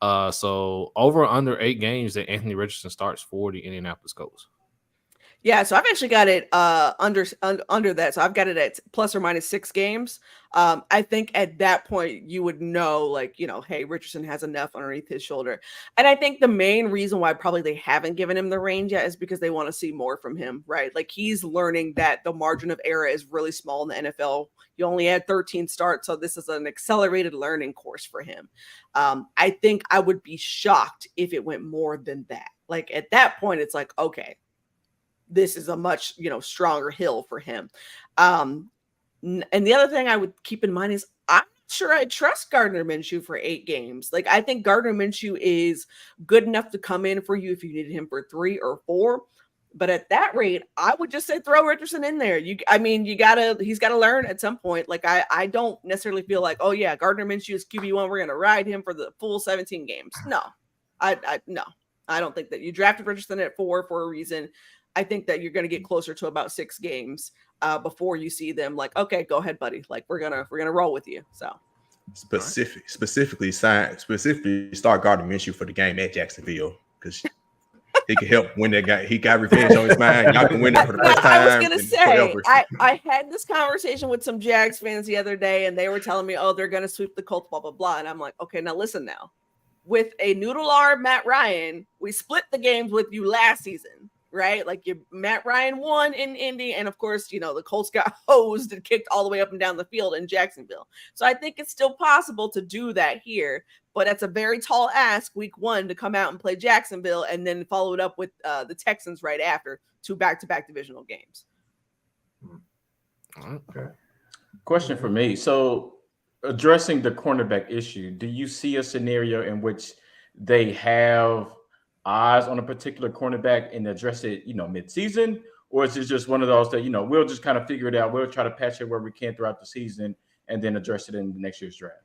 So over under 8 games that Anthony Richardson starts for the Indianapolis Colts. Yeah, so I've actually got it under that. So I've got it at plus or minus 6 games. I think at that point you would know, hey, Richardson has enough underneath his shoulder. And I think the main reason why probably they haven't given him the range yet is because they want to see more from him, right? Like, he's learning that the margin of error is really small in the NFL. You only had 13 starts, so this is an accelerated learning course for him. I think I would be shocked if it went more than that. Like, at that point, it's like, okay, this is a much, stronger hill for him. And the other thing I would keep in mind is, I'm not sure I trust Gardner Minshew for 8 games. Like, I think Gardner Minshew is good enough to come in for you if you needed him for 3 or 4. But at that rate, I would just say throw Richardson in there. He's got to learn at some point. Like, I don't necessarily feel like, oh yeah, Gardner Minshew is QB1. We're going to ride him for the full 17 games. No, no, I don't think that. You drafted Richardson at 4 for a reason. I think that you're going to get closer to about 6 games before you see them like, okay, go ahead, buddy. Like, we're gonna roll with you. So specifically start Gardner Minshew for the game at Jacksonville, because he can help win that guy. He got revenge on his mind. Y'all can win that for the first time. I was gonna say, I had this conversation with some Jags fans the other day, and they were telling me, oh, they're gonna sweep the Colts, blah blah blah. And I'm like, okay, now listen now. With a noodle arm Matt Ryan, we split the games with you last season. Right? Like, Matt Ryan won in Indy, and of course, the Colts got hosed and kicked all the way up and down the field in Jacksonville. So I think it's still possible to do that here, but that's a very tall ask week 1 to come out and play Jacksonville and then follow it up with the Texans right after, 2 back-to-back divisional games. Okay. Question for me. So, addressing the cornerback issue, do you see a scenario in which they have eyes on a particular cornerback and address it, mid-season? Or is it just one of those that, we'll just kind of figure it out. We'll try to patch it where we can throughout the season and then address it in the next year's draft?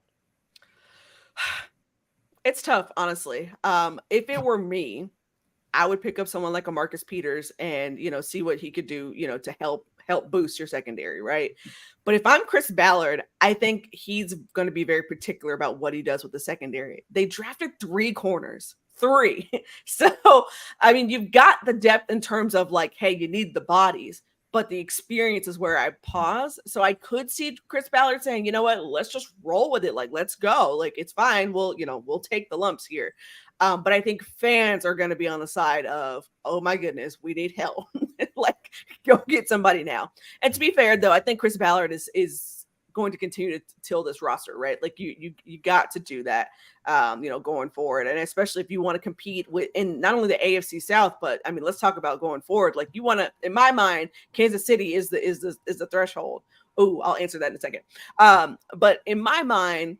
It's tough, honestly. If it were me, I would pick up someone like a Marcus Peters and, see what he could do, to help boost your secondary, right? But if I'm Chris Ballard, I think he's going to be very particular about what he does with the secondary. They drafted 3 corners. 3. So, I mean, you've got the depth in terms of like, hey, you need the bodies, but the experience is where I pause. So I could see Chris Ballard saying, you know what, let's just roll with it. Like, let's go. Like, it's fine. We'll take the lumps here. But I think fans are going to be on the side of, oh my goodness, we need help. Like, go get somebody now. And to be fair, though, I think Chris Ballard is going to continue to till this roster, right? Like you got to do that, going forward. And especially if you want to compete in not only the AFC South, but I mean, let's talk about going forward. Like you want to, in my mind, Kansas City is the threshold. Oh, I'll answer that in a second. But in my mind,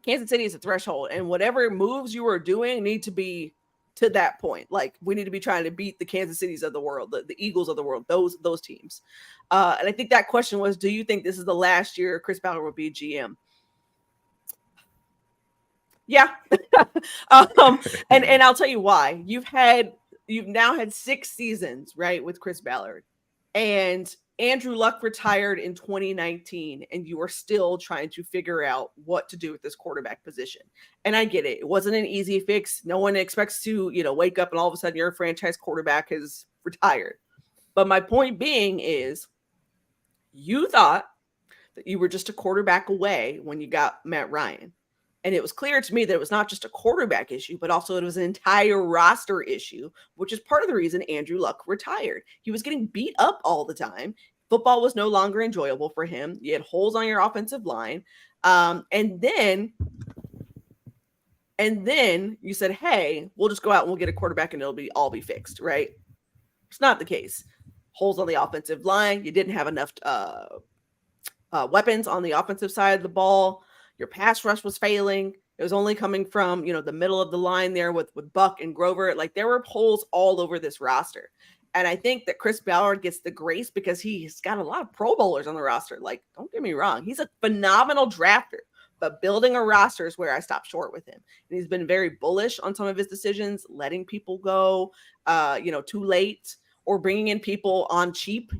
Kansas City is a threshold, and whatever moves you are doing need to be to that point. Like we need to be trying to beat the Kansas Cities of the world, the Eagles of the world, those teams. And I think that question was, do you think this is the last year Chris Ballard will be GM? Yeah. And I'll tell you why. You've now had 6 seasons, right, with Chris Ballard, and Andrew Luck retired in 2019, and you are still trying to figure out what to do with this quarterback position. And I get it. It wasn't an easy fix. No one expects to, wake up and all of a sudden your franchise quarterback has retired. But my point being is you thought that you were just a quarterback away when you got Matt Ryan. And it was clear to me that it was not just a quarterback issue, but also it was an entire roster issue, which is part of the reason Andrew Luck retired. He was getting beat up all the time. Football was no longer enjoyable for him. You had holes on your offensive line. And then you said, hey, we'll just go out and we'll get a quarterback and it'll all be fixed, right? It's not the case. Holes on the offensive line. You didn't have enough weapons on the offensive side of the ball. Your pass rush was failing. It was only coming from, the middle of the line there with Buck and Grover. Like there were holes all over this roster. And I think that Chris Ballard gets the grace because he's got a lot of Pro Bowlers on the roster. Like, don't get me wrong. He's a phenomenal drafter, but building a roster is where I stop short with him. And he's been very bullish on some of his decisions, letting people go, too late, or bringing in people on cheap,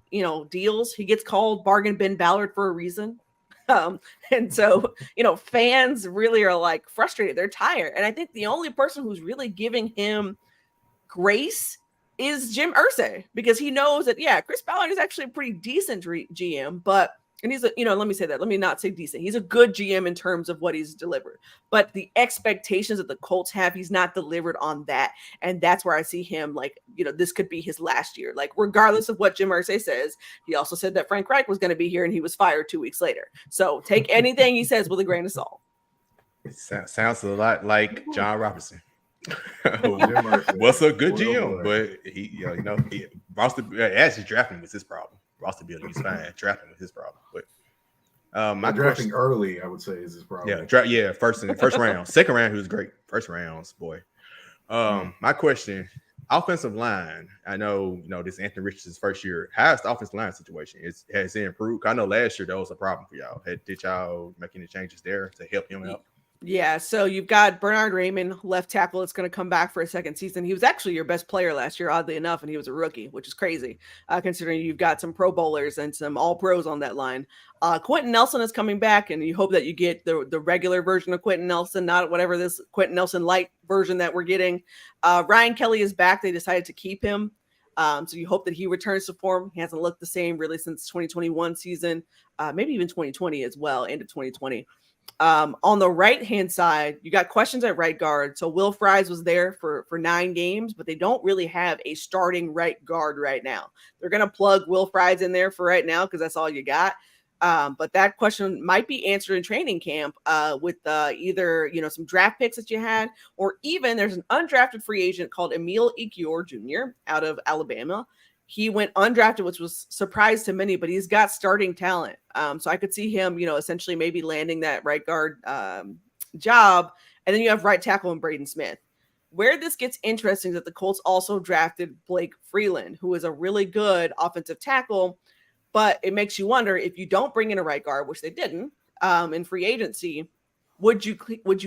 deals. He gets called Bargain Bin Ballard for a reason. And so, fans really are like frustrated. They're tired. And I think the only person who's really giving him grace is Jim Irsay, because he knows that, yeah, Chris Ballard is actually a pretty decent GM, and he's let me say that. Let me not say decent. He's a good GM in terms of what he's delivered, but the expectations that the Colts have, he's not delivered on that. And that's where I see him like, this could be his last year. Like, regardless of what Jim Irsay says, he also said that Frank Reich was going to be here and he was fired 2 weeks later. So take anything he says with a grain of salt. It sounds a lot like John Robinson. What's a good GM, but he roster actually drafting was his problem. Roster building is fine. Drafting was his problem, but my drafting early, I would say, is his problem. Yeah, first round, second round, he was great. First rounds, boy. My question: offensive line. I know this Anthony Richardson's first year. How's the offensive line situation? Has it improved? I know last year that was a problem for y'all. Did y'all make any changes there to help him out? Yeah, so you've got Bernard Raymond, left tackle. It's going to come back for a second season. He was actually your best player last year, oddly enough, and he was a rookie, which is crazy, considering you've got some Pro Bowlers and some All-Pros on that line. Quentin Nelson is coming back, and you hope that you get the regular version of Quentin Nelson, not whatever this Quentin Nelson light version that we're getting. Ryan Kelly is back. They decided to keep him, so you hope that he returns to form. He hasn't looked the same really since 2021 season, maybe even 2020 as well, end of 2020. On the right-hand side, you got questions at right guard. So Will Fries was there for 9 games, but they don't really have a starting right guard right now. They're going to plug Will Fries in there for right now because that's all you got. But that question might be answered in training camp with either, some draft picks that you had, or even there's an undrafted free agent called Emil Ekiyor Jr. out of Alabama. He went undrafted, which was surprise to many, but he's got starting talent. So I could see him, essentially maybe landing that right guard job. And then you have right tackle and Braden Smith. Where this gets interesting is that the Colts also drafted Blake Freeland, who is a really good offensive tackle, but it makes you wonder, if you don't bring in a right guard, which they didn't in free agency, would you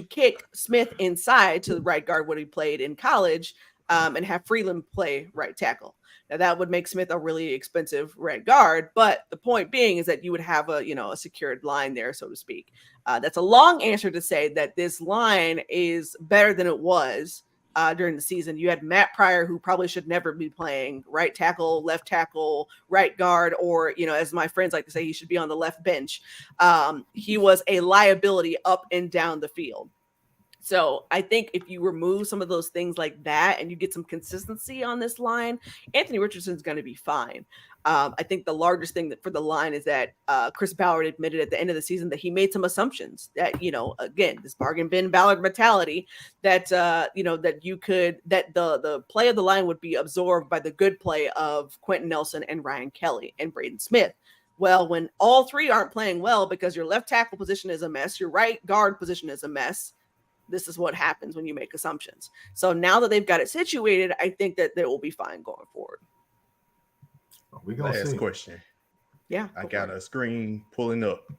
kick Smith inside to the right guard when he played in college and have Freeland play right tackle? Now that would make Smith a really expensive right guard, but the point being is that you would have a secured line there, so to speak. That's a long answer to say that this line is better than it was during the season. You had Matt Pryor, who probably should never be playing right tackle, left tackle, right guard, or, as my friends like to say, he should be on the left bench. He was a liability up and down the field. So I think if you remove some of those things like that and you get some consistency on this line, Anthony Richardson's going to be fine. I think the largest thing for the line is that Chris Ballard admitted at the end of the season that he made some assumptions that, again, this bargain bin Ballard mentality that, that the play of the line would be absorbed by the good play of Quentin Nelson and Ryan Kelly and Braden Smith. Well, when all three aren't playing well because your left tackle position is a mess, your right guard position is a mess, this is what happens when you make assumptions. So now that they've got it situated, I think that they will be fine going forward. We gonna Last see. question. Yeah. I got a screen pulling up.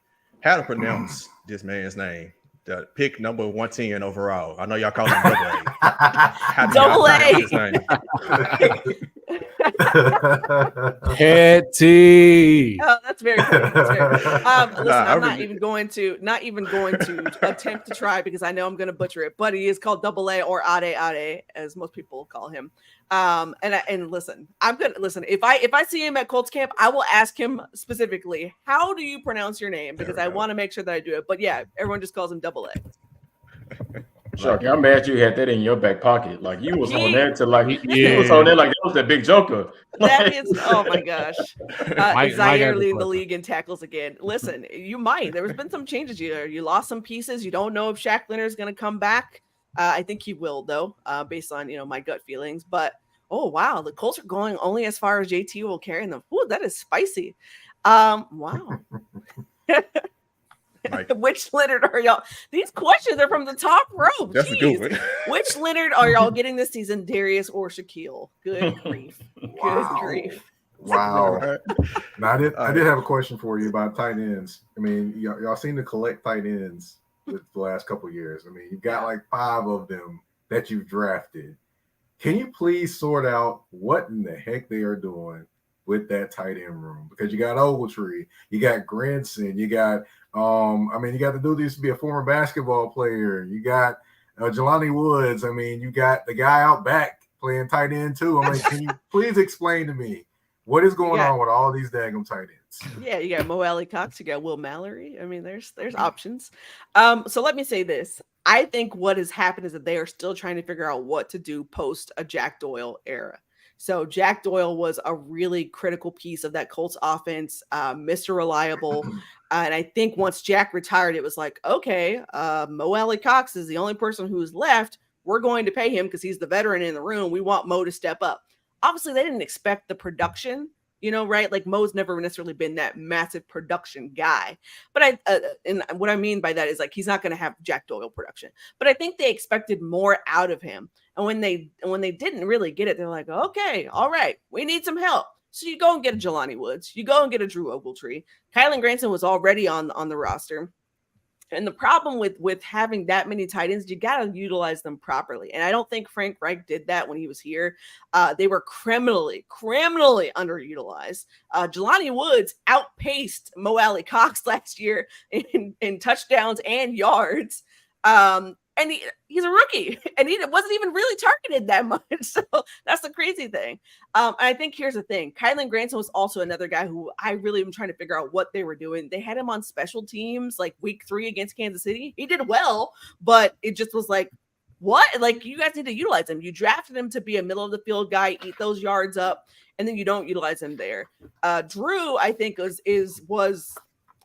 How to pronounce this man's name? The pick number 110 overall. I know y'all call him Double A. How do y'all pronounce his name? Petty. Oh, that's very funny. That's very listen, I'm not even going to attempt to try because I know I'm going to butcher it. But he is called Double A or Ade, as most people call him. And listen, I'm gonna listen. If I see him at Colts camp, I will ask him specifically, how do you pronounce your name? Because I want to make sure that I do it. But yeah, everyone just calls him Double A. Sharky, I'm mad you had that in your back pocket. Like you was on there to he was on there like that was that big joker. That is, oh my gosh. Zaire leading the league in tackles again. Listen, you might. There's been some changes here. You lost some pieces. You don't know if Shaq Leonard is going to come back. I think he will, though, based on my gut feelings. But oh wow, the Colts are going only as far as JT will carry them. Ooh, that is spicy. Wow. Which Leonard are y'all? These questions are from the top rope. That's Jeez. a good one. Which Leonard are y'all getting this season, Darius or Shaquille? Good grief. Wow. Good grief. Wow. Now, I did have a question for you about tight ends. I mean, y'all seem to collect tight ends the last couple of years. I mean, you've got like 5 of them that you've drafted. Can you please sort out what in the heck they are doing with that tight end room? Because you got Ogletree, you got Granson, you got you got the dude who used to be a former basketball player. You got Jelani Woods. I mean, you got the guy out back playing tight end too. I mean, can you please explain to me what is going on with all these daggum tight ends? Yeah, you got Mo Alley Cox, you got Will Mallory. I mean, there's options. So let me say this. I think what has happened is that they are still trying to figure out what to do post a Jack Doyle era. So Jack Doyle was a really critical piece of that Colts offense, Mr. Reliable. And I think once Jack retired, it was like, okay, Mo Alley Cox is the only person who's left. We're going to pay him because he's the veteran in the room. We want Mo to step up. Obviously, they didn't expect the production, right? Like Mo's never necessarily been that massive production guy. But and what I mean by that is like he's not going to have Jack Doyle production. But I think they expected more out of him. And when they didn't really get it, they're like, okay, all right, we need some help. So you go and get a Jelani Woods. You go and get a Drew Ogletree. Kylan Granson was already on the roster. And the problem with having that many tight ends, you got to utilize them properly. And I don't think Frank Reich did that when he was here. They were criminally underutilized. Jelani Woods outpaced Mo Alley Cox last year in touchdowns and yards. And he's a rookie, and he wasn't even really targeted that much. So that's the crazy thing. I think here's the thing. Kylan Granson was also another guy who I really am trying to figure out what they were doing. They had him on special teams like week 3 against Kansas City. He did well, but it just was like, what? Like, you guys need to utilize him. You drafted him to be a middle of the field guy, eat those yards up, and then you don't utilize him there. Drew, I think, was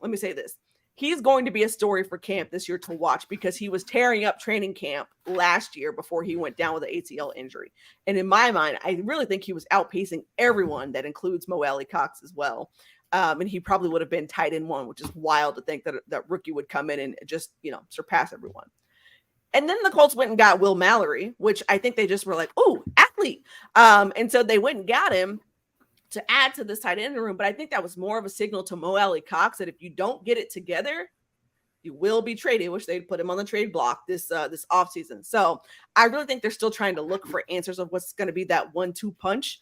let me say this. He's going to be a story for camp this year to watch because he was tearing up training camp last year before he went down with an ACL injury. And in my mind, I really think he was outpacing everyone. That includes Mo Alley Cox as well. And he probably would have been tight end 1, which is wild to think that rookie would come in and just, surpass everyone. And then the Colts went and got Will Mallory, which I think they just were like, oh, athlete. And so they went and got him to add to this tight end room. But I think that was more of a signal to Mo Alley Cox that if you don't get it together, you will be traded, which they put him on the trade block this offseason. So I really think they're still trying to look for answers of what's going to be that 1-2 punch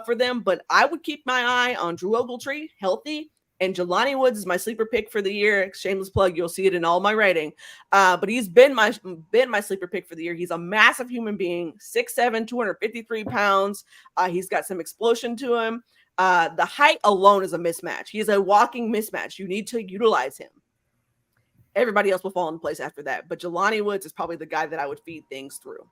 for them. But I would keep my eye on Drew Ogletree, healthy. And Jelani Woods is my sleeper pick for the year. Shameless plug. You'll see it in all my writing. But he's been my sleeper pick for the year. He's a massive human being, 6'7", 253 pounds. He's got some explosion to him. The height alone is a mismatch. He is a walking mismatch. You need to utilize him. Everybody else will fall into place after that. But Jelani Woods is probably the guy that I would feed things through.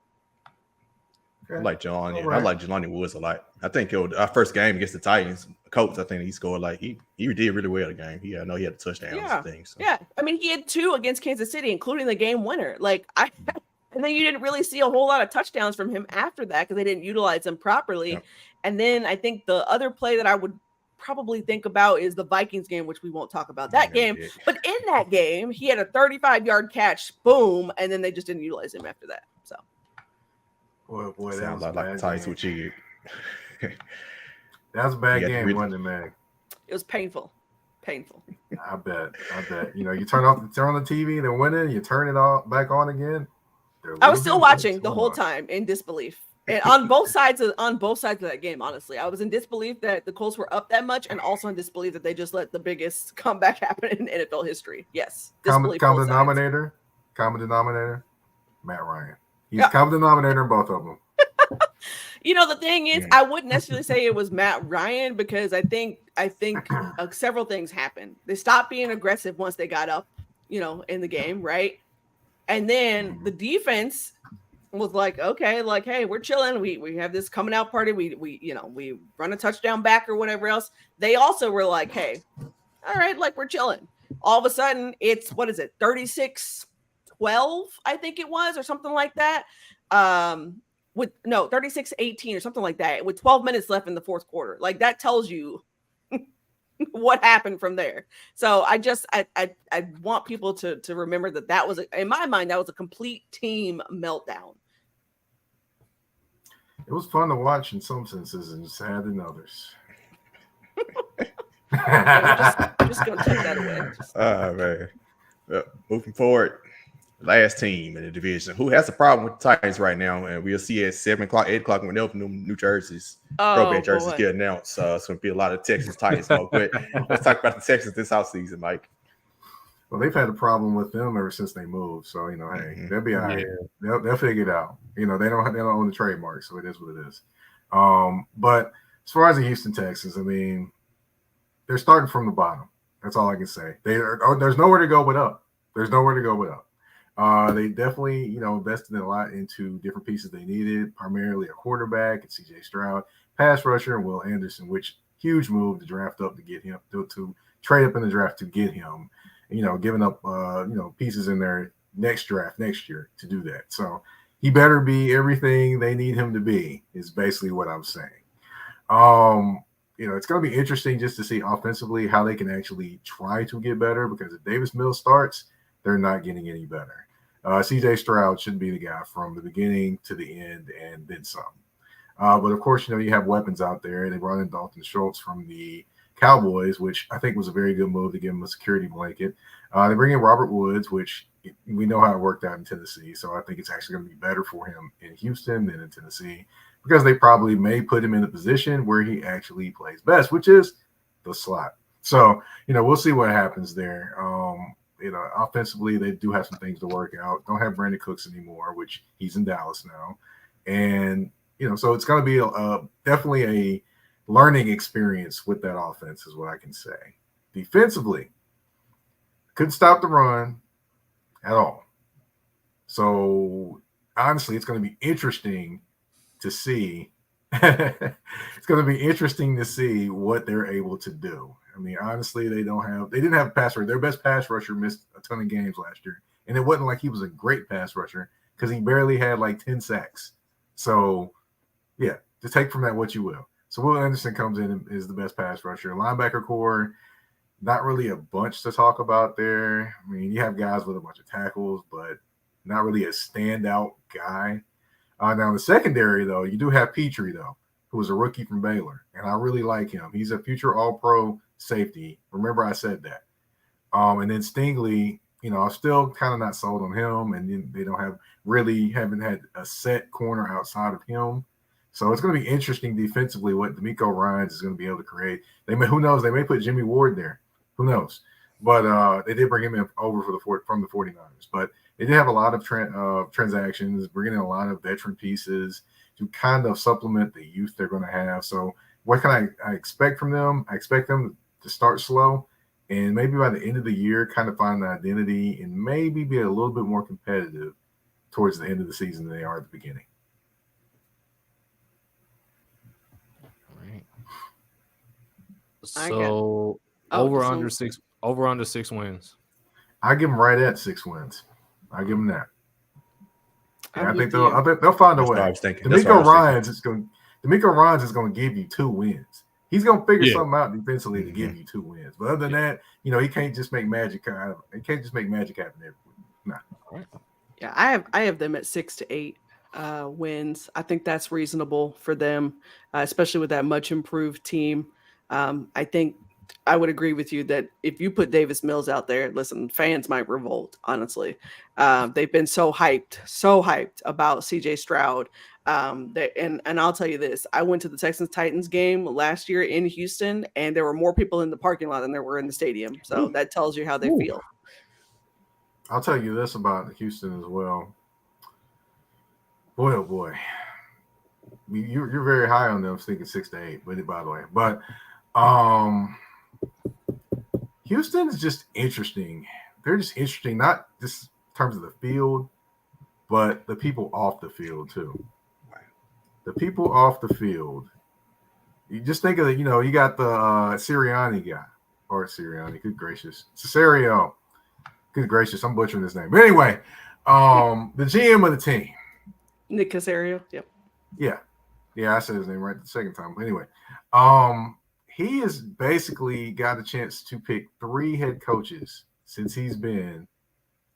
I like Jelani. Right. I like Jelani Woods a lot. I think our first game against the Titans, Colts, I think he scored he did really well the game. I know he had a touchdown and things. So. Yeah. I mean, he had 2 against Kansas City, including the game winner. And then you didn't really see a whole lot of touchdowns from him after that because they didn't utilize him properly. Yeah. And then I think the other play that I would probably think about is the Vikings game, which we won't talk about that game. But in that game, he had a 35-yard catch, boom, and then they just didn't utilize him after that. So. Boy, sounds like Tice with you. That was a bad game, wasn't it, Meg? It was painful. I bet. You turn on the TV, they're winning. You turn it back on again. I was still watching the whole time in disbelief, and on both sides of that game. Honestly, I was in disbelief that the Colts were up that much, and also in disbelief that they just let the biggest comeback happen in NFL history. Yes, common denominator. Matt Ryan. He's common denominator in both of them. The thing is, I wouldn't necessarily say it was Matt Ryan because I think several things happened. They stopped being aggressive once they got up, in the game, right? And then the defense was like, okay, hey, we're chilling. We have this coming out party. We run a touchdown back or whatever else. They also were like, hey, all right, we're chilling. All of a sudden, it's 36-12, I think it was, or something like that. 36-18 or something like that, with 12 minutes left in the fourth quarter. That tells you what happened from there. So I want people to remember that was, in my mind, that was a complete team meltdown. It was fun to watch in some senses and sad in others. I'm just going to take that away. Man. Moving forward, last team in the division. Who has a problem with the Titans right now? And we'll see at 7 o'clock, 8 o'clock when New Jersey's throwback jerseys get announced. So it's going to be a lot of Texans Titans smoke. But let's talk about the Texans this offseason, Mike. Well, they've had a problem with them ever since they moved. So, hey, they'll be all right. Yeah. They'll figure it out. They don't own the trademark, so it is what it is. But as far as the Houston Texans, they're starting from the bottom. That's all I can say. There's nowhere to go but up. They definitely, invested a lot into different pieces they needed, primarily a quarterback and C.J. Stroud, pass rusher, and Will Anderson, which huge move to draft up to get him, to trade up in the draft to get him, giving up, pieces in their next draft next year to do that. So he better be everything they need him to be, is basically what I'm saying. It's going to be interesting just to see offensively how they can actually try to get better, because if Davis Mills starts, they're not getting any better. C.J. Stroud should be the guy from the beginning to the end and then some. But, of course, you have weapons out there. They brought in Dalton Schultz from the Cowboys, which I think was a very good move to give him a security blanket. They bring in Robert Woods, which we know how it worked out in Tennessee. So I think it's actually going to be better for him in Houston than in Tennessee, because they probably may put him in a position where he actually plays best, which is the slot. So, we'll see what happens there. Offensively, they do have some things to work out. Don't have Brandon Cooks anymore, which he's in Dallas now. And, so it's going to be definitely a learning experience with that offense is what I can say. Defensively, couldn't stop the run at all. So, honestly, it's going to be interesting to see. It's going to be interesting to see what they're able to do. Honestly, they didn't have a pass rusher. Their best pass rusher missed a ton of games last year. And it wasn't like he was a great pass rusher, because he barely had 10 sacks. So, yeah, just take from that what you will. So Will Anderson comes in and is the best pass rusher. Linebacker core, not really a bunch to talk about there. You have guys with a bunch of tackles, but not really a standout guy. Now in the secondary, though, you do have Petrie, though, who was a rookie from Baylor, and I really like him. He's a future All-Pro safety. Remember I said that. And then Stingley, I'm still kind of not sold on him, and then they haven't had a set corner outside of him. So it's going to be interesting defensively what DeMeco Ryans is going to be able to create. Who knows? They may put Jimmy Ward there. Who knows? But they did bring him in over from the 49ers. But they did have a lot of transactions, bringing in a lot of veteran pieces to kind of supplement the youth they're going to have. So what can I expect from them? I expect them to start slow and maybe by the end of the year kind of find the identity and maybe be a little bit more competitive towards the end of the season than they are at the beginning. So over under 6 wins. I give them right at 6 wins. I give them that. Yeah, I think they'll find a way. DeMeco Ryans is going to give you 2 wins. He's going to figure something out defensively to give you 2 wins. But other than that, he can't just make magic happen. He can't just make magic happen every week. Nah. Yeah, I have them at 6 to 8 wins. I think that's reasonable for them, especially with that much improved team. I think I would agree with you that if you put Davis Mills out there, listen, fans might revolt, honestly. They've been so hyped about CJ Stroud. And I'll tell you this, I went to the Texans-Titans game last year in Houston, and there were more people in the parking lot than there were in the stadium. So that tells you how they feel. I'll tell you this about Houston as well. Boy, oh boy. You're very high on them, thinking 6 to 8, by the way. But Houston is just interesting. They're just interesting, not just in terms of the field, but the people off the field too. The people off the field. You just think of you got the Sirianni guy, or Sirianni. Good gracious, Cesario. Good gracious, I'm butchering his name. But anyway, the GM of the team, Nick Caserio. Yep. Yeah, I said his name right the second time. Anyway, he has basically got a chance to pick 3 head coaches since he's been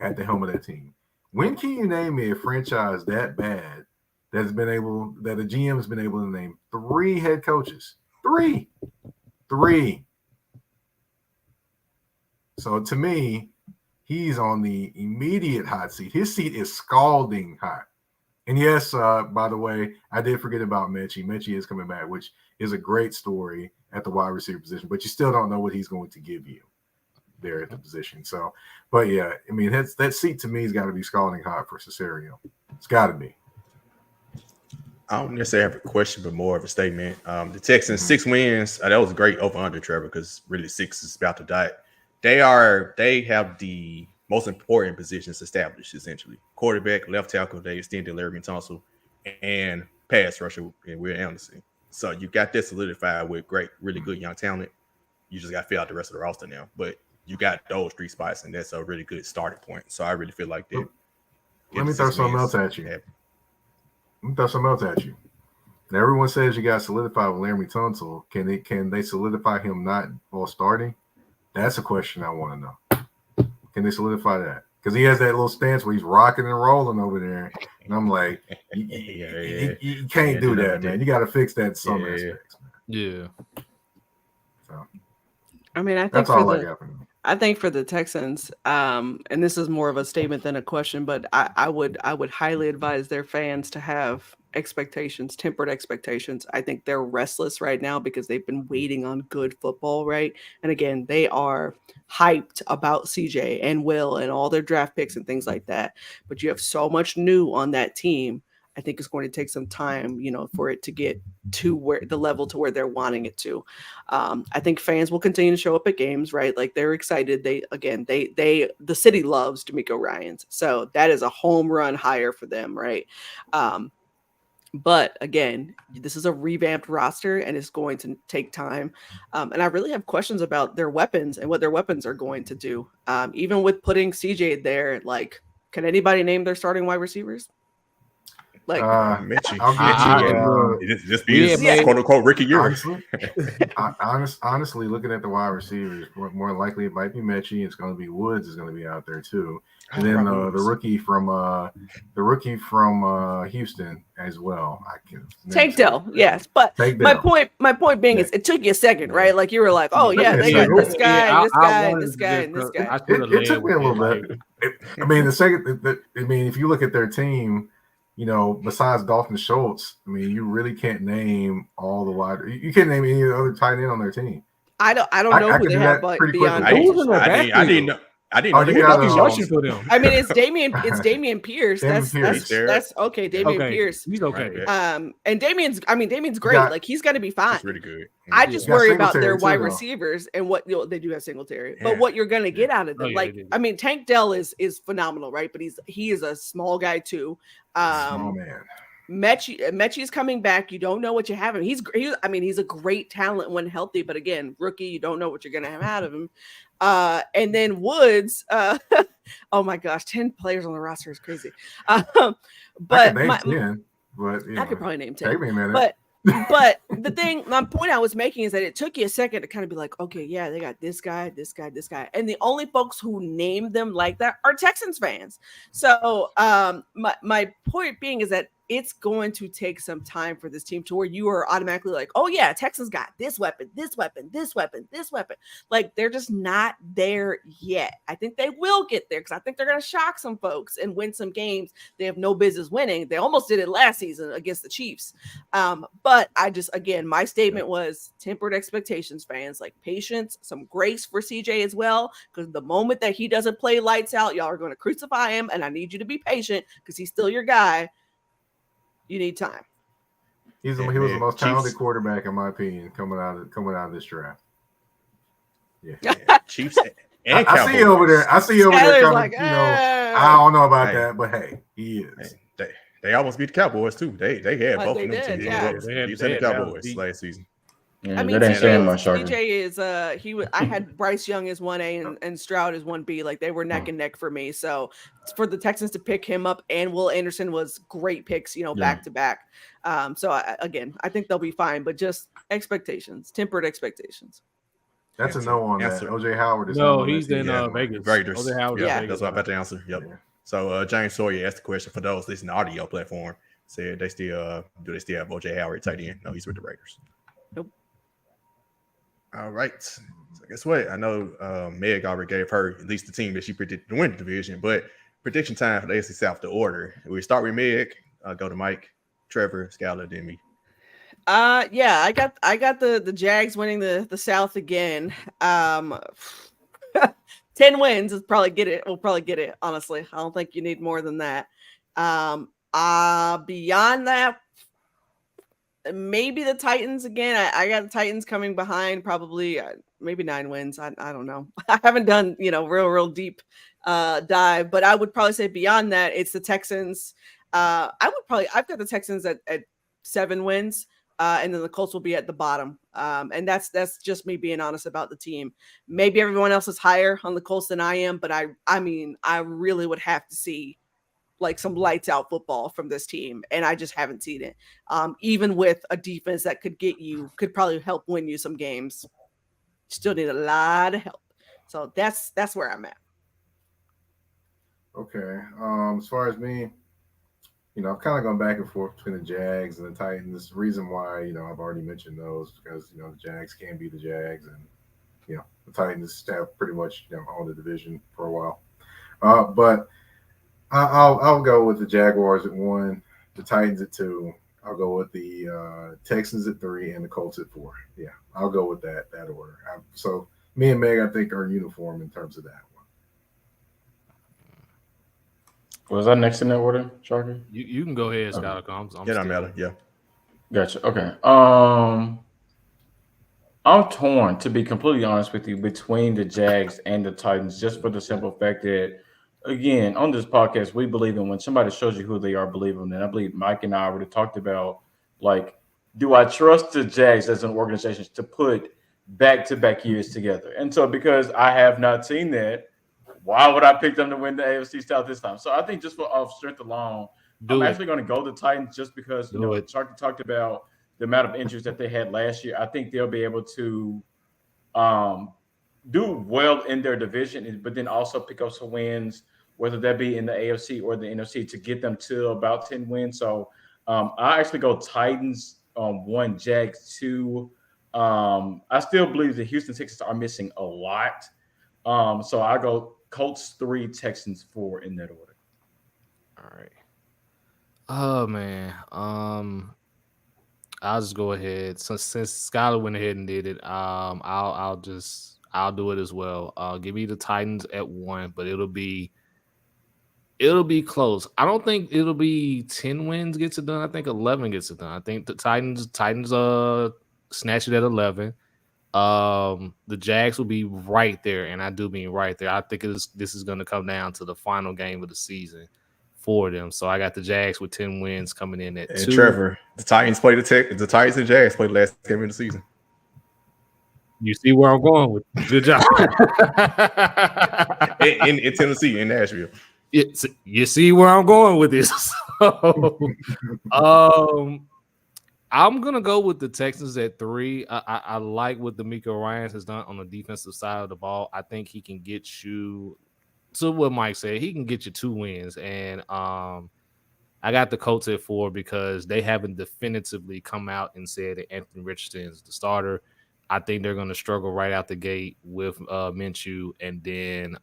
at the helm of that team. When can you name me a franchise that bad that a GM has been able to name 3 head coaches? 3. So to me, he's on the immediate hot seat. His seat is scalding hot. And yes, by the way, I did forget about Mechie. Mechie is coming back, which is a great story at the wide receiver position, but you still don't know what he's going to give you there at the position. So, but yeah, I mean, that seat to me has got to be scalding hot for Cesario. It's got to be. I don't necessarily have a question, but more of a statement. The Texans 6 wins. That was a great over under, Trevor, because really 6 is about to die. They have the most important positions established, essentially. Quarterback, left tackle, they extended Larry Tunsil, and pass rusher and Will Anderson. So you got that solidified with really good young talent. You just got to fill out the rest of the roster now. But you got those 3 spots, and that's a really good starting point. So I really feel like that. Let me throw something else at you. Now, everyone says you got solidified with Larry Tunsil. Can they solidify him not while starting? That's a question I want to know. Can they solidify that? Because he has that little stance where he's rocking and rolling over there. And I'm like, you can't do that, man. You got to fix that in some aspects, man. Yeah. So, I mean, I think for the Texans, and this is more of a statement than a question, but I would highly advise their fans to have tempered expectations. I think they're restless right now because they've been waiting on good football, right? And again, they are hyped about CJ and Will and all their draft picks and things like that. But you have so much new on that team. I think it's going to take some time, for it to get to where the level to where they're wanting it to. I think fans will continue to show up at games, right? Like they're excited. The city loves DeMeco Ryans. So that is a home run hire for them, right? But again, this is a revamped roster and it's going to take time. And I really have questions about their weapons and what their weapons are going to do. Even with putting CJ there, like, can anybody name their starting wide receivers? Like just be quote unquote Ricky Year. Honestly, looking at the wide receivers, more likely it might be Mechie. It's going to be Woods is going to be out there too, and then the rookie from Houston as well. Tank Dell, yes, but my point being is it took you a second, right? Like you were like, oh yeah, they got this guy, this guy, this guy, and this guy. It took me a little bit. I mean, if you look at their team, you know, besides Dalton Schultz, I mean, you really can't name all the wide. You can't name any other tight end on their team. I don't know who they have, but beyond. I didn't know. They got rushing for them. I mean, it's Damian Pierce. That's okay. Damian Pierce. He's okay. And Damian's great. Like he's gonna be fine. That's really good. I just worry about their wide receivers and what they do have Singletary, but what you're gonna get out of them. I mean, Tank Dell is phenomenal, right? But he is a small guy too. Small man. Mechie is coming back. You don't know what you have him. He's a great talent when healthy, but again, rookie, you don't know what you're gonna have out of him. And then Woods, oh my gosh, 10 players on the roster is crazy. But I could probably name 10. But my point I was making is that it took you a second to kind of be like, okay, yeah, they got this guy, this guy, this guy. And the only folks who named them like that are Texans fans. So my point being is that it's going to take some time for this team to where you are automatically like, oh yeah, Texans got this weapon, this weapon, this weapon, this weapon. Like they're just not there yet. I think they will get there because I think they're going to shock some folks and win some games they have no business winning. They almost did it last season against the Chiefs. But my statement was tempered expectations, fans, like patience, some grace for CJ as well, because the moment that he doesn't play lights out, y'all are going to crucify him, and I need you to be patient because he's still your guy. You need time. He was the most talented quarterback, in my opinion, coming out of this draft. Yeah. Chiefs and Cowboys. I see you over there. Coming, like, I don't know about that, but hey, he is. They almost beat the Cowboys too. They had both of them teams. Chiefs and the Cowboys last season. Yeah, I mean, CJ is I had Bryce Young as 1A and Stroud as 1B. Like they were neck and neck for me. So for the Texans to pick him up and Will Anderson was great picks, back to back. So I think they'll be fine, but just tempered expectations. That's a no on that. OJ Howard is he's in Vegas. OJ Howard. Yeah, that's what I'm about to answer. Yep. Yeah. So James Sawyer asked the question for those listening to the audio platform. Said do they still have OJ Howard tight end? No, he's with the Raiders. Nope. All right. So guess what? I know Meg already gave her at least the team that she predicted to win the division, but prediction time for the AFC South, the order. We start with Meg, go to Mike, Trevor, Skylar, then me. I got the Jags winning the South again. 10 wins is probably get it. We'll probably get it, honestly. I don't think you need more than that. Beyond that, maybe the Titans again. I got the Titans coming behind, probably maybe 9 wins. I don't know. I haven't done real deep dive, but I would probably say beyond that, it's the Texans. I've got the Texans at 7 wins, and then the Colts will be at the bottom. And that's just me being honest about the team. Maybe everyone else is higher on the Colts than I am, but I mean I really would have to see like some lights out football from this team. And I just haven't seen it. Even with a defense that could probably help win you some games. Still need a lot of help. So that's where I'm at. Okay. As far as me, I've kind of gone back and forth between the Jags and the Titans. The reason why, I've already mentioned those because, the Jags can be the Jags and, the Titans have pretty much, owned the division for a while. But I'll go with the Jaguars at 1, the Titans at 2. I'll go with the Texans at 3 and the Colts at 4. Yeah, I'll go with that order. So me and Meg, I think, are uniform in terms of that one. Was that next in that order, Sharky? You can go ahead, Scott. I'm matter. Yeah. Gotcha. Okay. I'm torn, to be completely honest with you, between the Jags and the Titans, just for the simple fact that, again, on this podcast, we believe in when somebody shows you who they are, believe them. And I believe Mike and I already talked about, like, do I trust the Jags as an organization to put back-to-back years together? And so because I have not seen that, why would I pick them to win the AFC South this time? So I think just for off strength alone, I'm actually going to go to the Titans just because Sharky talked about the amount of injuries that they had last year. I think they'll be able to do well in their division, but then also pick up some wins, whether that be in the AFC or the NFC, to get them to about 10 wins. So I actually go Titans 1, Jags 2. I still believe the Houston Texans are missing a lot. So I go Colts 3, Texans 4 in that order. All right. Oh man. I'll just go ahead. So since Skylar went ahead and did it, I'll do it as well. Give me the Titans at 1, but it'll be close. I don't think it'll be 10 wins gets it done. I think 11 gets it done. I think the Titans snatch it at 11. The Jags will be right there, and I do mean right there. I think this is going to come down to the final game of the season for them. So I got the Jags with 10 wins coming in at 2. Trevor, the Titans play the Titans and Jags play the last game of the season. You see where I'm going with. Good job. in Tennessee, in Nashville. You see where I'm going with this. So, I'm gonna go with the Texans at 3. I like what D'Amico Ryans has done on the defensive side of the ball. I think he can get you to what Mike said. He can get you 2 wins, and I got the Colts at 4 because they haven't definitively come out and said that Anthony Richardson is the starter. I think they're going to struggle right out the gate with Minshew, and then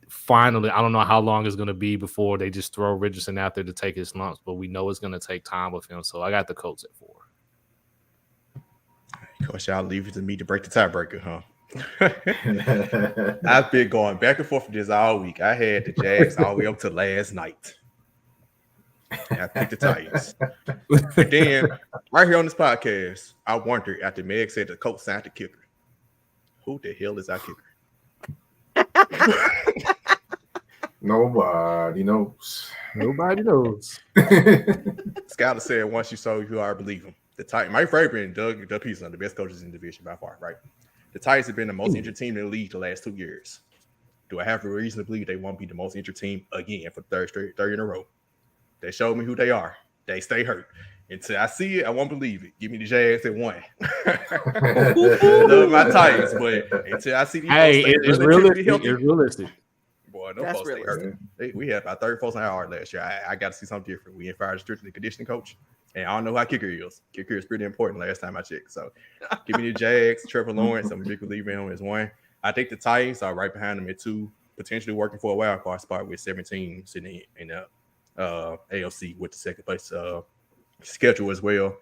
finally, I don't know how long it's going to be before they just throw Richardson out there to take his lumps, but we know it's going to take time with him. So I got the Colts at 4. Of course, y'all leave it to me to break the tiebreaker, huh? I've been going back and forth with this all week. I had the Jags all the way up to last night. I picked the Titans. And then, right here on this podcast, I wondered after Meg said the Colts signed the kicker. Who the hell is our kicker? Nobody knows. Nobody knows. Skyler said, once you saw you are believe him. The Titans, Mike Vrabel and Doug Peterson are the best coaches in the division by far, right? The Titans have been the most injured team in the league the last 2 years. Do I have a reason to believe they won't be the most injured team again for third in a row? They showed me who they are. They stay hurt. Until I see it, I won't believe it. Give me the Jags at 1. I love my Titans, but until I see these it's realistic. It's realistic. Boy, no folks stay hurt. We had about 30 folks on our last year. I got to see something different. We fired a strictly conditioning coach, and I don't know how kicker is. Kicker is pretty important last time I checked. So give me the Jags. Trevor Lawrence, I'm a big believer in him as 1. I think the Titans are right behind them at 2, potentially working for a wild card spot with 17 sitting in the AFC with the second place schedule as well.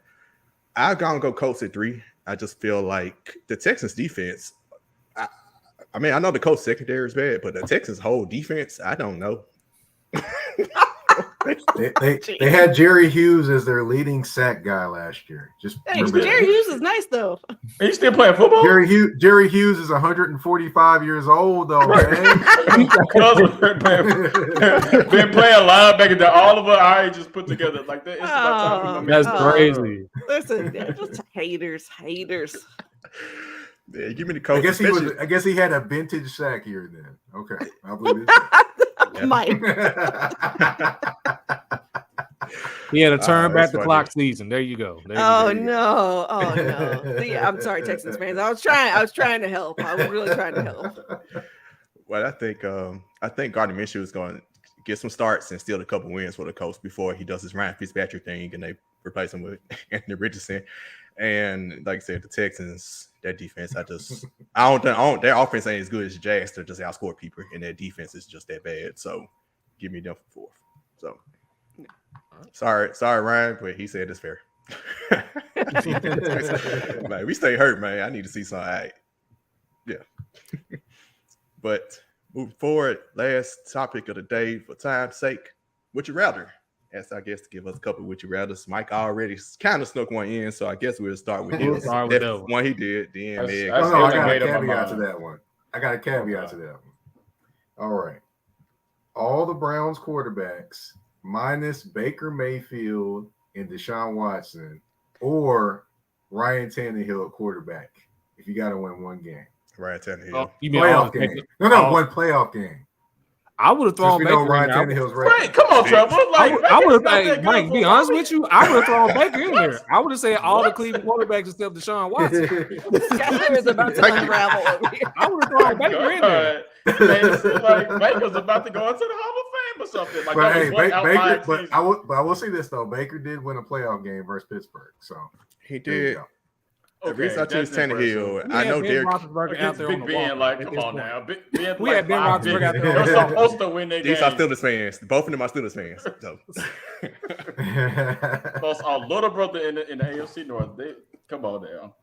I'm gonna go Colts at 3. I just feel like the Texans defense. I mean, I know the Colts secondary is bad, but the Texans whole defense, I don't know. They had Jerry Hughes as their leading sack guy last year. Jerry Hughes is nice though. Are you still playing football? Jerry Hughes is 145 years old though, man. Been playing linebacker that all of our ages put together like that. That's crazy. Listen, they're just haters. Yeah, give me the Colts. I guess he had a vintage sack here then. Okay, I believe it. Mike. He had a turn back the clock season. There you go. Oh no. Yeah, I'm sorry, Texans fans. I was trying to help. I was really trying to help. Well, I think Gardner Minshew is going to get some starts and steal a couple wins for the Colts before he does his Ryan Fitzpatrick thing and they replace him with Anthony Richardson. And like I said, the Texans, that defense, I don't think their offense ain't as good as the Jags to just outscore people, and their defense is just that bad. So give me them for 4th. So sorry, Ryan, but he said it's fair. Like, we stay hurt, man. I need to see something. Right. Yeah. But moving forward, last topic of the day for time's sake. Would you rather? Asked our guest to give us a couple of would you rathers. Mike already kind of snuck one in, so I guess we'll start with his. One he did. Then Meg. I got a caveat to that one. All right. All the Browns quarterbacks minus Baker Mayfield and Deshaun Watson, or Ryan Tannehill at quarterback. If you got to win one game, Ryan Tannehill. Playoff game. No, one playoff game. I would have thrown Baker Ryan in there. Tannehill's record. Right, come on, Trevor. Like, I would have, Baker's Mike, be honest with you, I would have thrown Baker in there. I would have said all the Cleveland quarterbacks except Deshaun Watson. Skyler is about to unravel over here. I would have thrown Baker in there. Man, it seems like Baker's about to go into the Hall of Fame or something. Like, But hey, Baker. But I will say this though: Baker did win a playoff game versus Pittsburgh, so he did. Okay, At least I choose Tannehill. I know Derek Roethlisberger out there on Big the Ben, wall. like, come on now. We had Ben Roethlisberger out there. They're supposed to win their game. These are Steelers fans. Both of them are Steelers fans. So. Plus, our little brother in the AFC North. They come on now.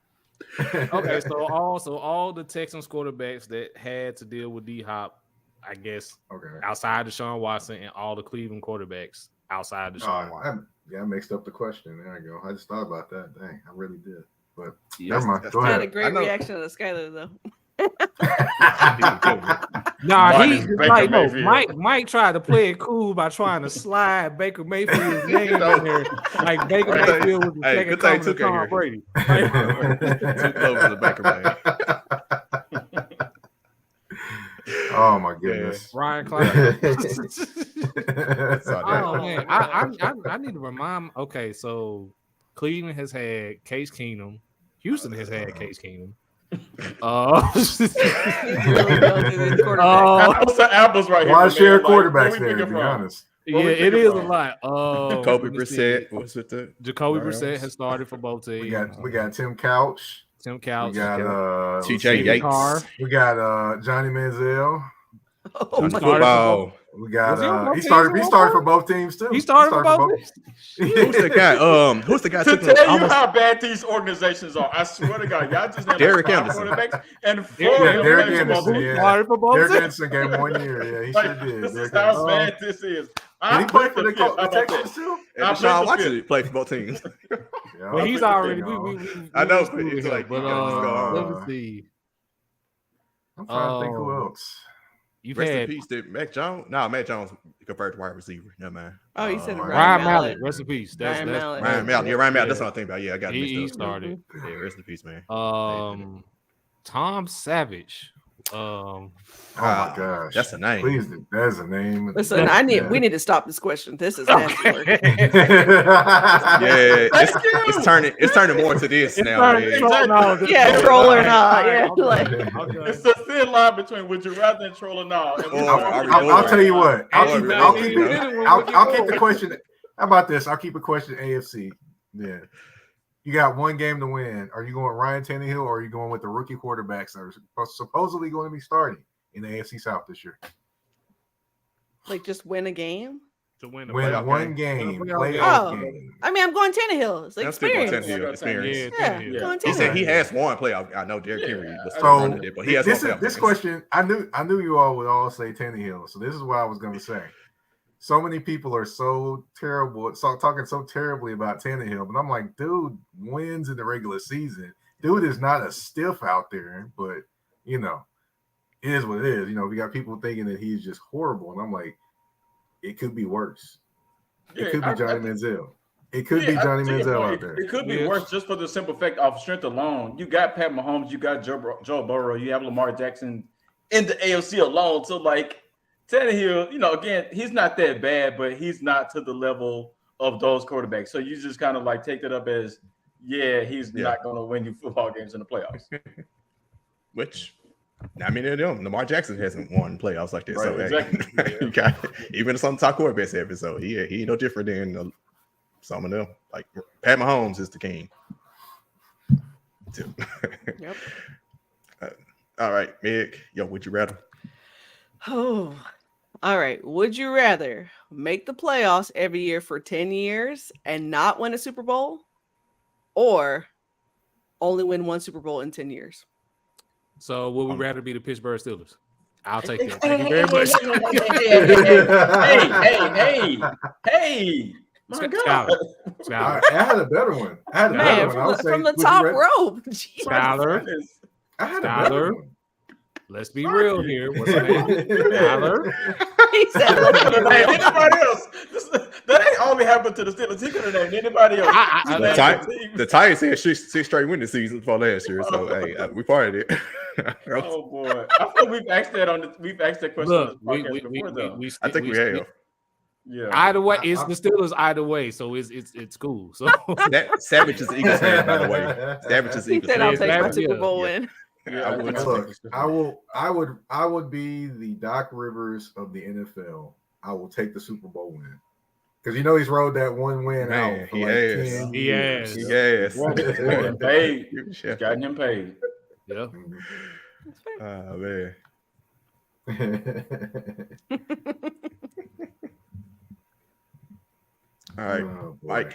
Okay, so all the Texans quarterbacks that had to deal with D-Hop, I guess, outside Deshaun Watson, and all the Cleveland quarterbacks outside Deshaun Watson. I mixed up the question. There you go. I just thought about that. Dang, I really did. But yes, never mind. Go I ahead. had a great reaction to Skyler though. Mike tried to play it cool by trying to slide Baker Mayfield's name in there. Like Baker Mayfield was the second coming to Tom Brady. Too close to the Baker man. Oh my goodness. Ryan Clark. Oh man. I need to remind. Okay, so Cleveland has had Case Keenum. Houston has had Case Keenum. Apples to apples right here. Why share quarterbacks there, to be honest? Yeah, it is a lot. Jacoby Brissett. What's with the Jacoby Brissett has started for both teams. We got Tim Couch. Tim Couch. We got TJ Yates. We got Johnny Manziel. Football. We got he started for both teams too. He started for both teams. Who's the guy? Who's the guy? To tell you how bad these organizations are, I swear to God, y'all just have Derek Anderson and Derek Anderson. Derek Anderson game 1 year. Yeah, he sure did. This is how bad this is. Did he play for the Texans too? And Deshaun Watson played for both teams. Well, he's already. I know, but it's like, let me see. I'm trying to think who else. Rest in peace to Mac Jones. No, Mac Jones converted to wide receiver. No man. Oh, you said Ryan Mallett. Rest in peace. Ryan Mallett. Ryan Mallett. Yeah, Ryan Mallett. That's what I'm thinking about. Yeah, I got it. He started. Yeah, rest in peace, man. Tom Savage. Oh my gosh, that's a name. Please, that's a name. Listen, we need to stop this question. This is nasty work. Yeah, it's turning more into this now. Yeah, troll or not. Yeah, it's a thin line between would you rather and troll or not. I'll tell you what. I'll keep the question. How about this? I'll keep a question AFC. Yeah. You got one game to win. Are you going Ryan Tannehill or are you going with the rookie quarterbacks that are supposedly going to be starting in the AFC South this year? Like just win a game? To win one game. Playoff game. I mean, I'm going Tannehill. It's like experience. Yeah. He said he has one playoff. I know Derrick Henry was so it, but he has this question. I knew you all would all say Tannehill. So this is what I was going to say. So many people are so terrible, talking so terribly about Tannehill, but I'm like, dude wins in the regular season. Dude is not a stiff out there, but it is what it is. We got people thinking that he's just horrible, and I'm like, it could be worse. It could be Johnny Manziel. It could be Johnny Manziel out there. It could be worse just for the simple fact of strength alone. You got Pat Mahomes, you got Joe Burrow, you have Lamar Jackson in the AFC alone. So like Tannehill, again, he's not that bad, but he's not to the level of those quarterbacks. So you just kind of like take that up as, he's not going to win you football games in the playoffs. Which, I mean, Lamar Jackson hasn't won playoffs like this. Right, so exactly. Even some top quarterbacks have it. So he ain't no different than some of them. Like Pat Mahomes is the king. Yep. All right, Meg. Would you rather? Oh. All right. Would you rather make the playoffs every year for 10 years and not win a Super Bowl, or only win one Super Bowl in 10 years? So would we rather be the Pittsburgh Steelers? I'll take that. Thank you very much. Hey. My God. I had a better one. From the top row. Skyler. I had a better one. Let's be real here. What's her name? Tyler. He said, He could have named anybody else. That ain't only happened to the Steelers. He could have named anybody else. The Titans had six straight winning seasons for last year, so hey, we partied it. Oh boy, I feel we've asked that question. Look, on this podcast before, though. I think we have. Yeah. Either way, it's the Steelers. Either way, so it's cool. So Savage is the Eagles fan, by the way. Savage is the Eagles I'll fan. take my Super Bowl win. Yeah, I would be the Doc Rivers of the NFL. I will take the Super Bowl win. Because he's rolled that one win out for 10 years. He has. Gotten paid. He's gotten him paid. Yeah. Oh man. All right,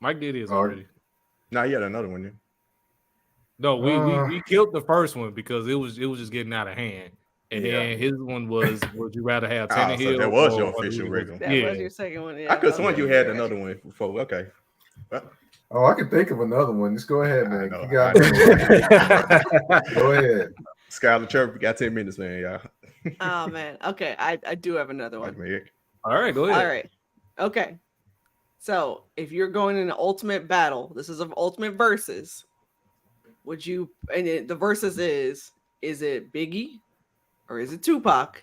Mike did his already. No, you had another one. Then. No, we killed the first one because it was just getting out of hand. And then his one was, would you rather have Tannehill? So that was your official regular. That was your second one. Yeah. I could have sworn you had another one before. Okay. Oh, I can think of another one. Just go ahead, man. You got Go ahead. Skylar Chirp, got 10 minutes, man, y'all. Oh man. Okay, I do have another one. All right, go ahead. All right. Okay. So if you're going in an ultimate battle, this is an ultimate versus. Would you? And the versus is it Biggie or is it Tupac?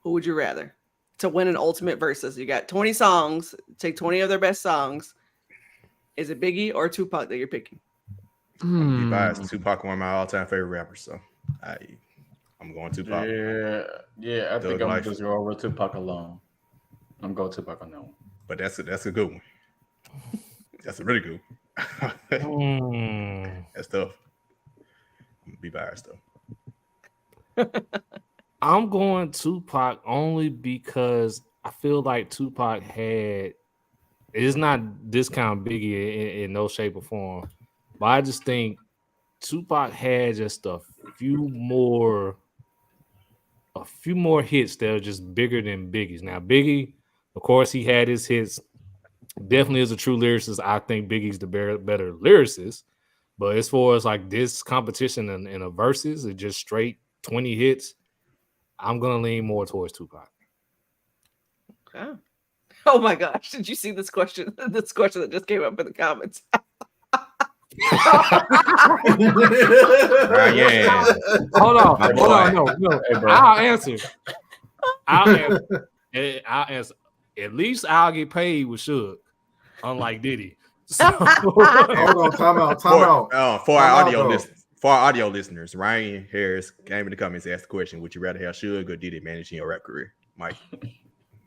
Who would you rather to win an ultimate versus? You got 20 songs. Take 20 of their best songs. Is it Biggie or Tupac that you're picking? Be biased. Tupac, one of my all-time favorite rappers, so I'm going Tupac. Yeah. I think I'm just going with Tupac alone. I'm going Tupac on that one. But that's a good one. That's a really good one. That's tough. I'm gonna be biased though. I'm going Tupac only because I feel like Tupac it's not discount Biggie in no shape or form, but I just think Tupac had just a few more hits that are just bigger than Biggie's. Now Biggie, of course, he had his hits. Definitely is a true lyricist. I think Biggie's the better lyricist. But as far as like this competition in a versus, it's just straight 20 hits. I'm gonna lean more towards Tupac. Okay. Oh my gosh! Did you see this question? This question that just came up in the comments. Yeah. Hold on. No. Hey, I'll answer. At least I'll get paid with Suge, unlike Diddy. So. Hold on, time out. For our audio listeners, Ryan Harris came in the comments, asked the question: would you rather have Suge or Diddy managing your rap career, Mike?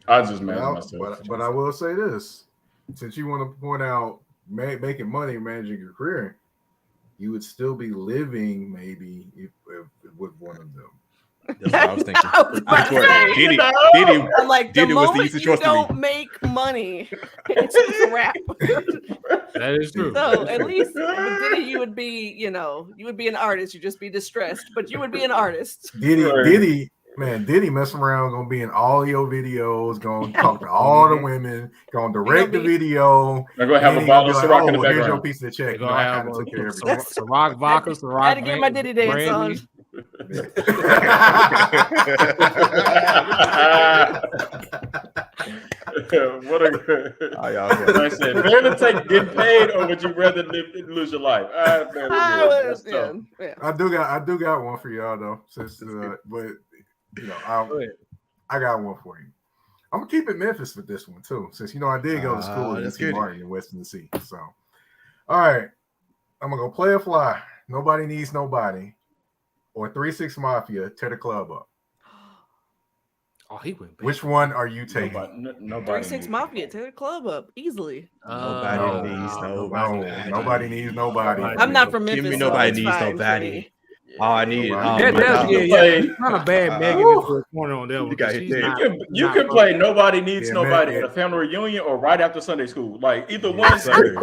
I just manage myself. But I will say this: since you want to point out making money, managing your career, you would still be living maybe if with one of them. That's what I was thinking. Diddy, I'm like, the moment you don't make money, it's a wrap. That is true. So at least with Diddy, you would be an artist. You'd just be distressed, but you would be an artist. Diddy messing around, gonna be in all your videos, gonna talk to all the women, gonna direct the video. They're gonna have a bottle of Ciroc in the background. Here's your piece of the check. I kind of took care of everything. Ciroc vodka, Ciroc. I had to get my Diddy dance on. What a good. I said, rather take getting paid, or would you rather lose your life? I do got one for y'all though. Since but I got one for you. I'm gonna keep it Memphis for this one too, since I did go to school at UC Martin in West Tennessee. So, all right, I'm gonna go Play a Fly. Nobody Needs Nobody, or 3-6 Mafia, Tear the Club Up. Oh, he went big. Which one are you taking? Nobody 3-6 Mafia, Tear the Club Up easily. Nobody needs nobody. Nobody needs nobody. I'm not from Memphis. Give me Nobody Needs Nobody. All I need. It's not a bad Meghan for a corner on that one. You can play Nobody Needs Nobody at a family reunion or right after Sunday school. Like either one. Yes, sir.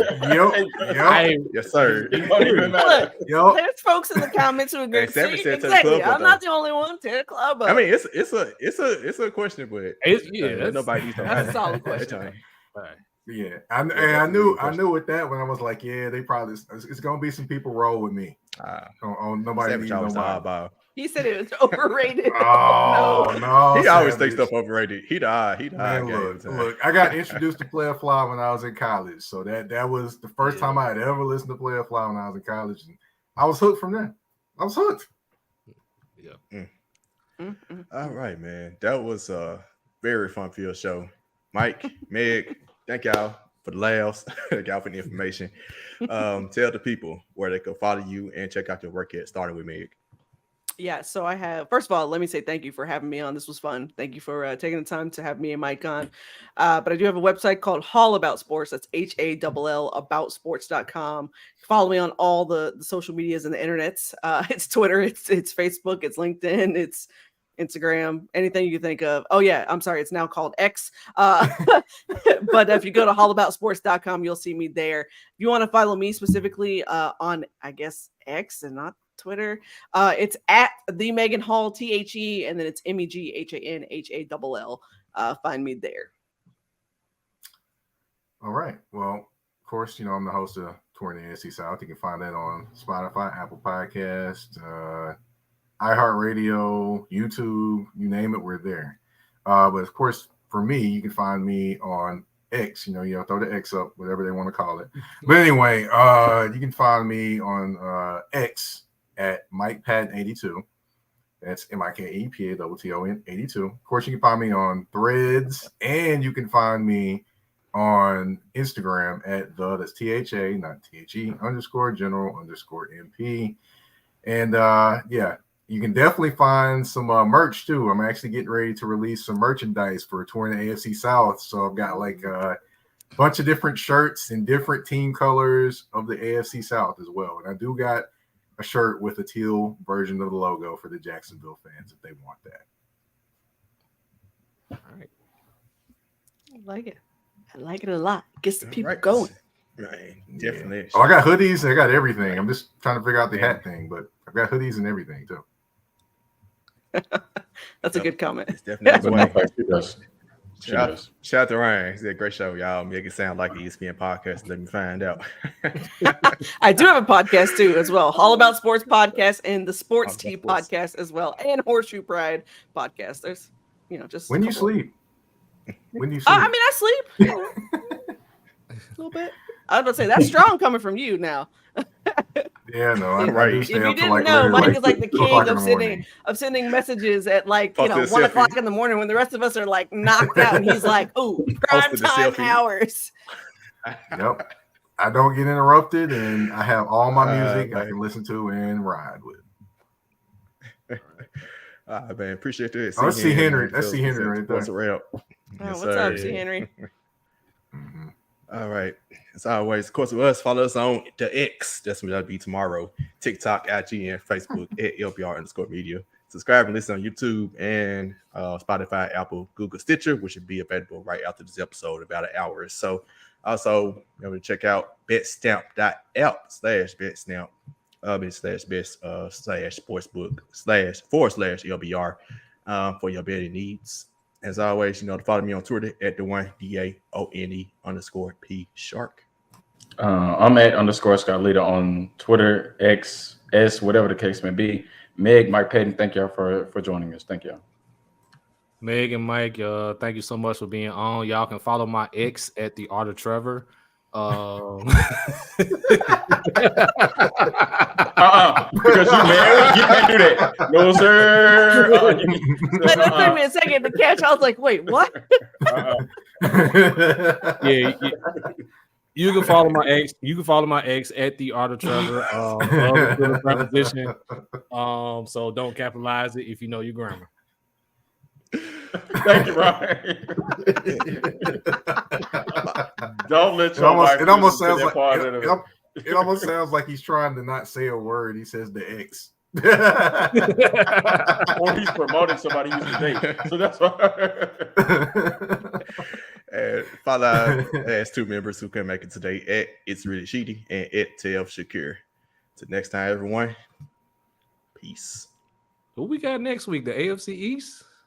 Yes, sir. There's folks in the comments who agree. Exactly. I'm not the only one. Tear the club up. I mean, it's a question, but nobody needs nobody. That's a solid question. Yeah, I knew with that when I was like, yeah, they probably it's gonna be some people roll with me. Nobody needs nobody. He said it was overrated. Oh no! He always thinks stuff overrated. He died. Man, look, I got introduced to Player Fly when I was in college, so that was the first time I had ever listened to Player Fly when I was in college, and I was hooked from there. I was hooked. Yeah. All right, man. That was a very fun-filled show. Mike, Meg, thank y'all for the laughs. Thank y'all for the information. Tell the people where they can follow you and check out your work at Starting with Meg. Yeah, so I have, first of all, let me say thank you for having me on. This was fun. Thank you for taking the time to have me and Mike on. But I do have a website called Hall About Sports. That's HALL aboutsports.com. Follow me on all the social medias and the internets. It's Twitter, it's Facebook, it's LinkedIn, it's Instagram, anything you can think of. Oh yeah, I'm sorry, it's now called X. But if you go to hallaboutsports.com, you'll see me there. If you want to follow me specifically on, I guess, X and not Twitter, it's at the Meghan Hall, THE, and then it's MEGHANHALL. Find me there. All right. Well, of course, I'm the host of Touring the AFC South. You can find that on Spotify, Apple Podcast, iHeartRadio, YouTube, you name it, we're there. But of course, for me, you can find me on X. Throw the X up, whatever they want to call it. But anyway, you can find me on X at Mike Patton 82. That's MikePatton 82. Of course, you can find me on Threads, and you can find me on Instagram at that's THA, not THE _general_MP. And yeah, you can definitely find some merch too. I'm actually getting ready to release some merchandise for Touring the AFC South. So I've got like a bunch of different shirts in different team colors of the AFC South as well. And I do got a shirt with a teal version of the logo for the Jacksonville fans if they want that. All right. I like it. I like it a lot. Gets the people going. Right. Definitely. Yeah. Oh, I got hoodies. I got everything. I'm just trying to figure out the hat thing, but I've got hoodies and everything too. That's a good comment. It's definitely Shout out to Ryan. He said, great show, y'all. Make it sound like an ESPN podcast. Let me find out. I do have a podcast too, as well. All About Sports podcast and the Sports Tea podcast as well, and Horseshoe Pride podcast. There's, just when you sleep. When you sleep. I mean, I sleep a little bit. I was going to say that's strong coming from you now. Yeah, no, I'm right. If you didn't know, Mike is like the king of sending messages at 1 o'clock in the morning when the rest of us are like knocked out, and he's like, "Ooh, prime time hours." Yep, I don't get interrupted, and I have all my music I can listen to and ride with. Man, appreciate that. Let's see Henry. Let's see Henry right there. What's up, C. Henry? Mm-hmm. All right. As always, of course, with us, follow us on the X. That's what that'll be tomorrow. TikTok, IG, and Facebook at LBR_media. Subscribe and listen on YouTube and Spotify, Apple, Google, Stitcher, which should be available right after this episode, about an hour or so. Also, remember to check out betstamp.app/betstamp. /bets/sportsbook//LBR for your betting needs. As always, to follow me on Twitter at DaOne_P Shark. I'm at _Scott Leader on Twitter, X, S, whatever the case may be. Meg, Mike Patton, thank y'all for joining us. Thank y'all. Meg and Mike, thank you so much for being on. Y'all can follow my X at the Art of Trevor. Because you married, you can't do that. No, sir. It took me a second to catch. I was like, wait, what? Yeah, you can follow my ex. You can follow my ex at the Art of Trevor. Preposition. So don't capitalize it if you know your grammar. Thank you, Ryan. Don't let your it almost sounds like it almost sounds like he's trying to not say a word. He says the X. Or he's promoting somebody who's to date. So that's why. Follow as two members who can make it today at It's Really Sheedy and at Tev Shakir. Till next time, everyone. Peace. Who we got next week? The AFC East?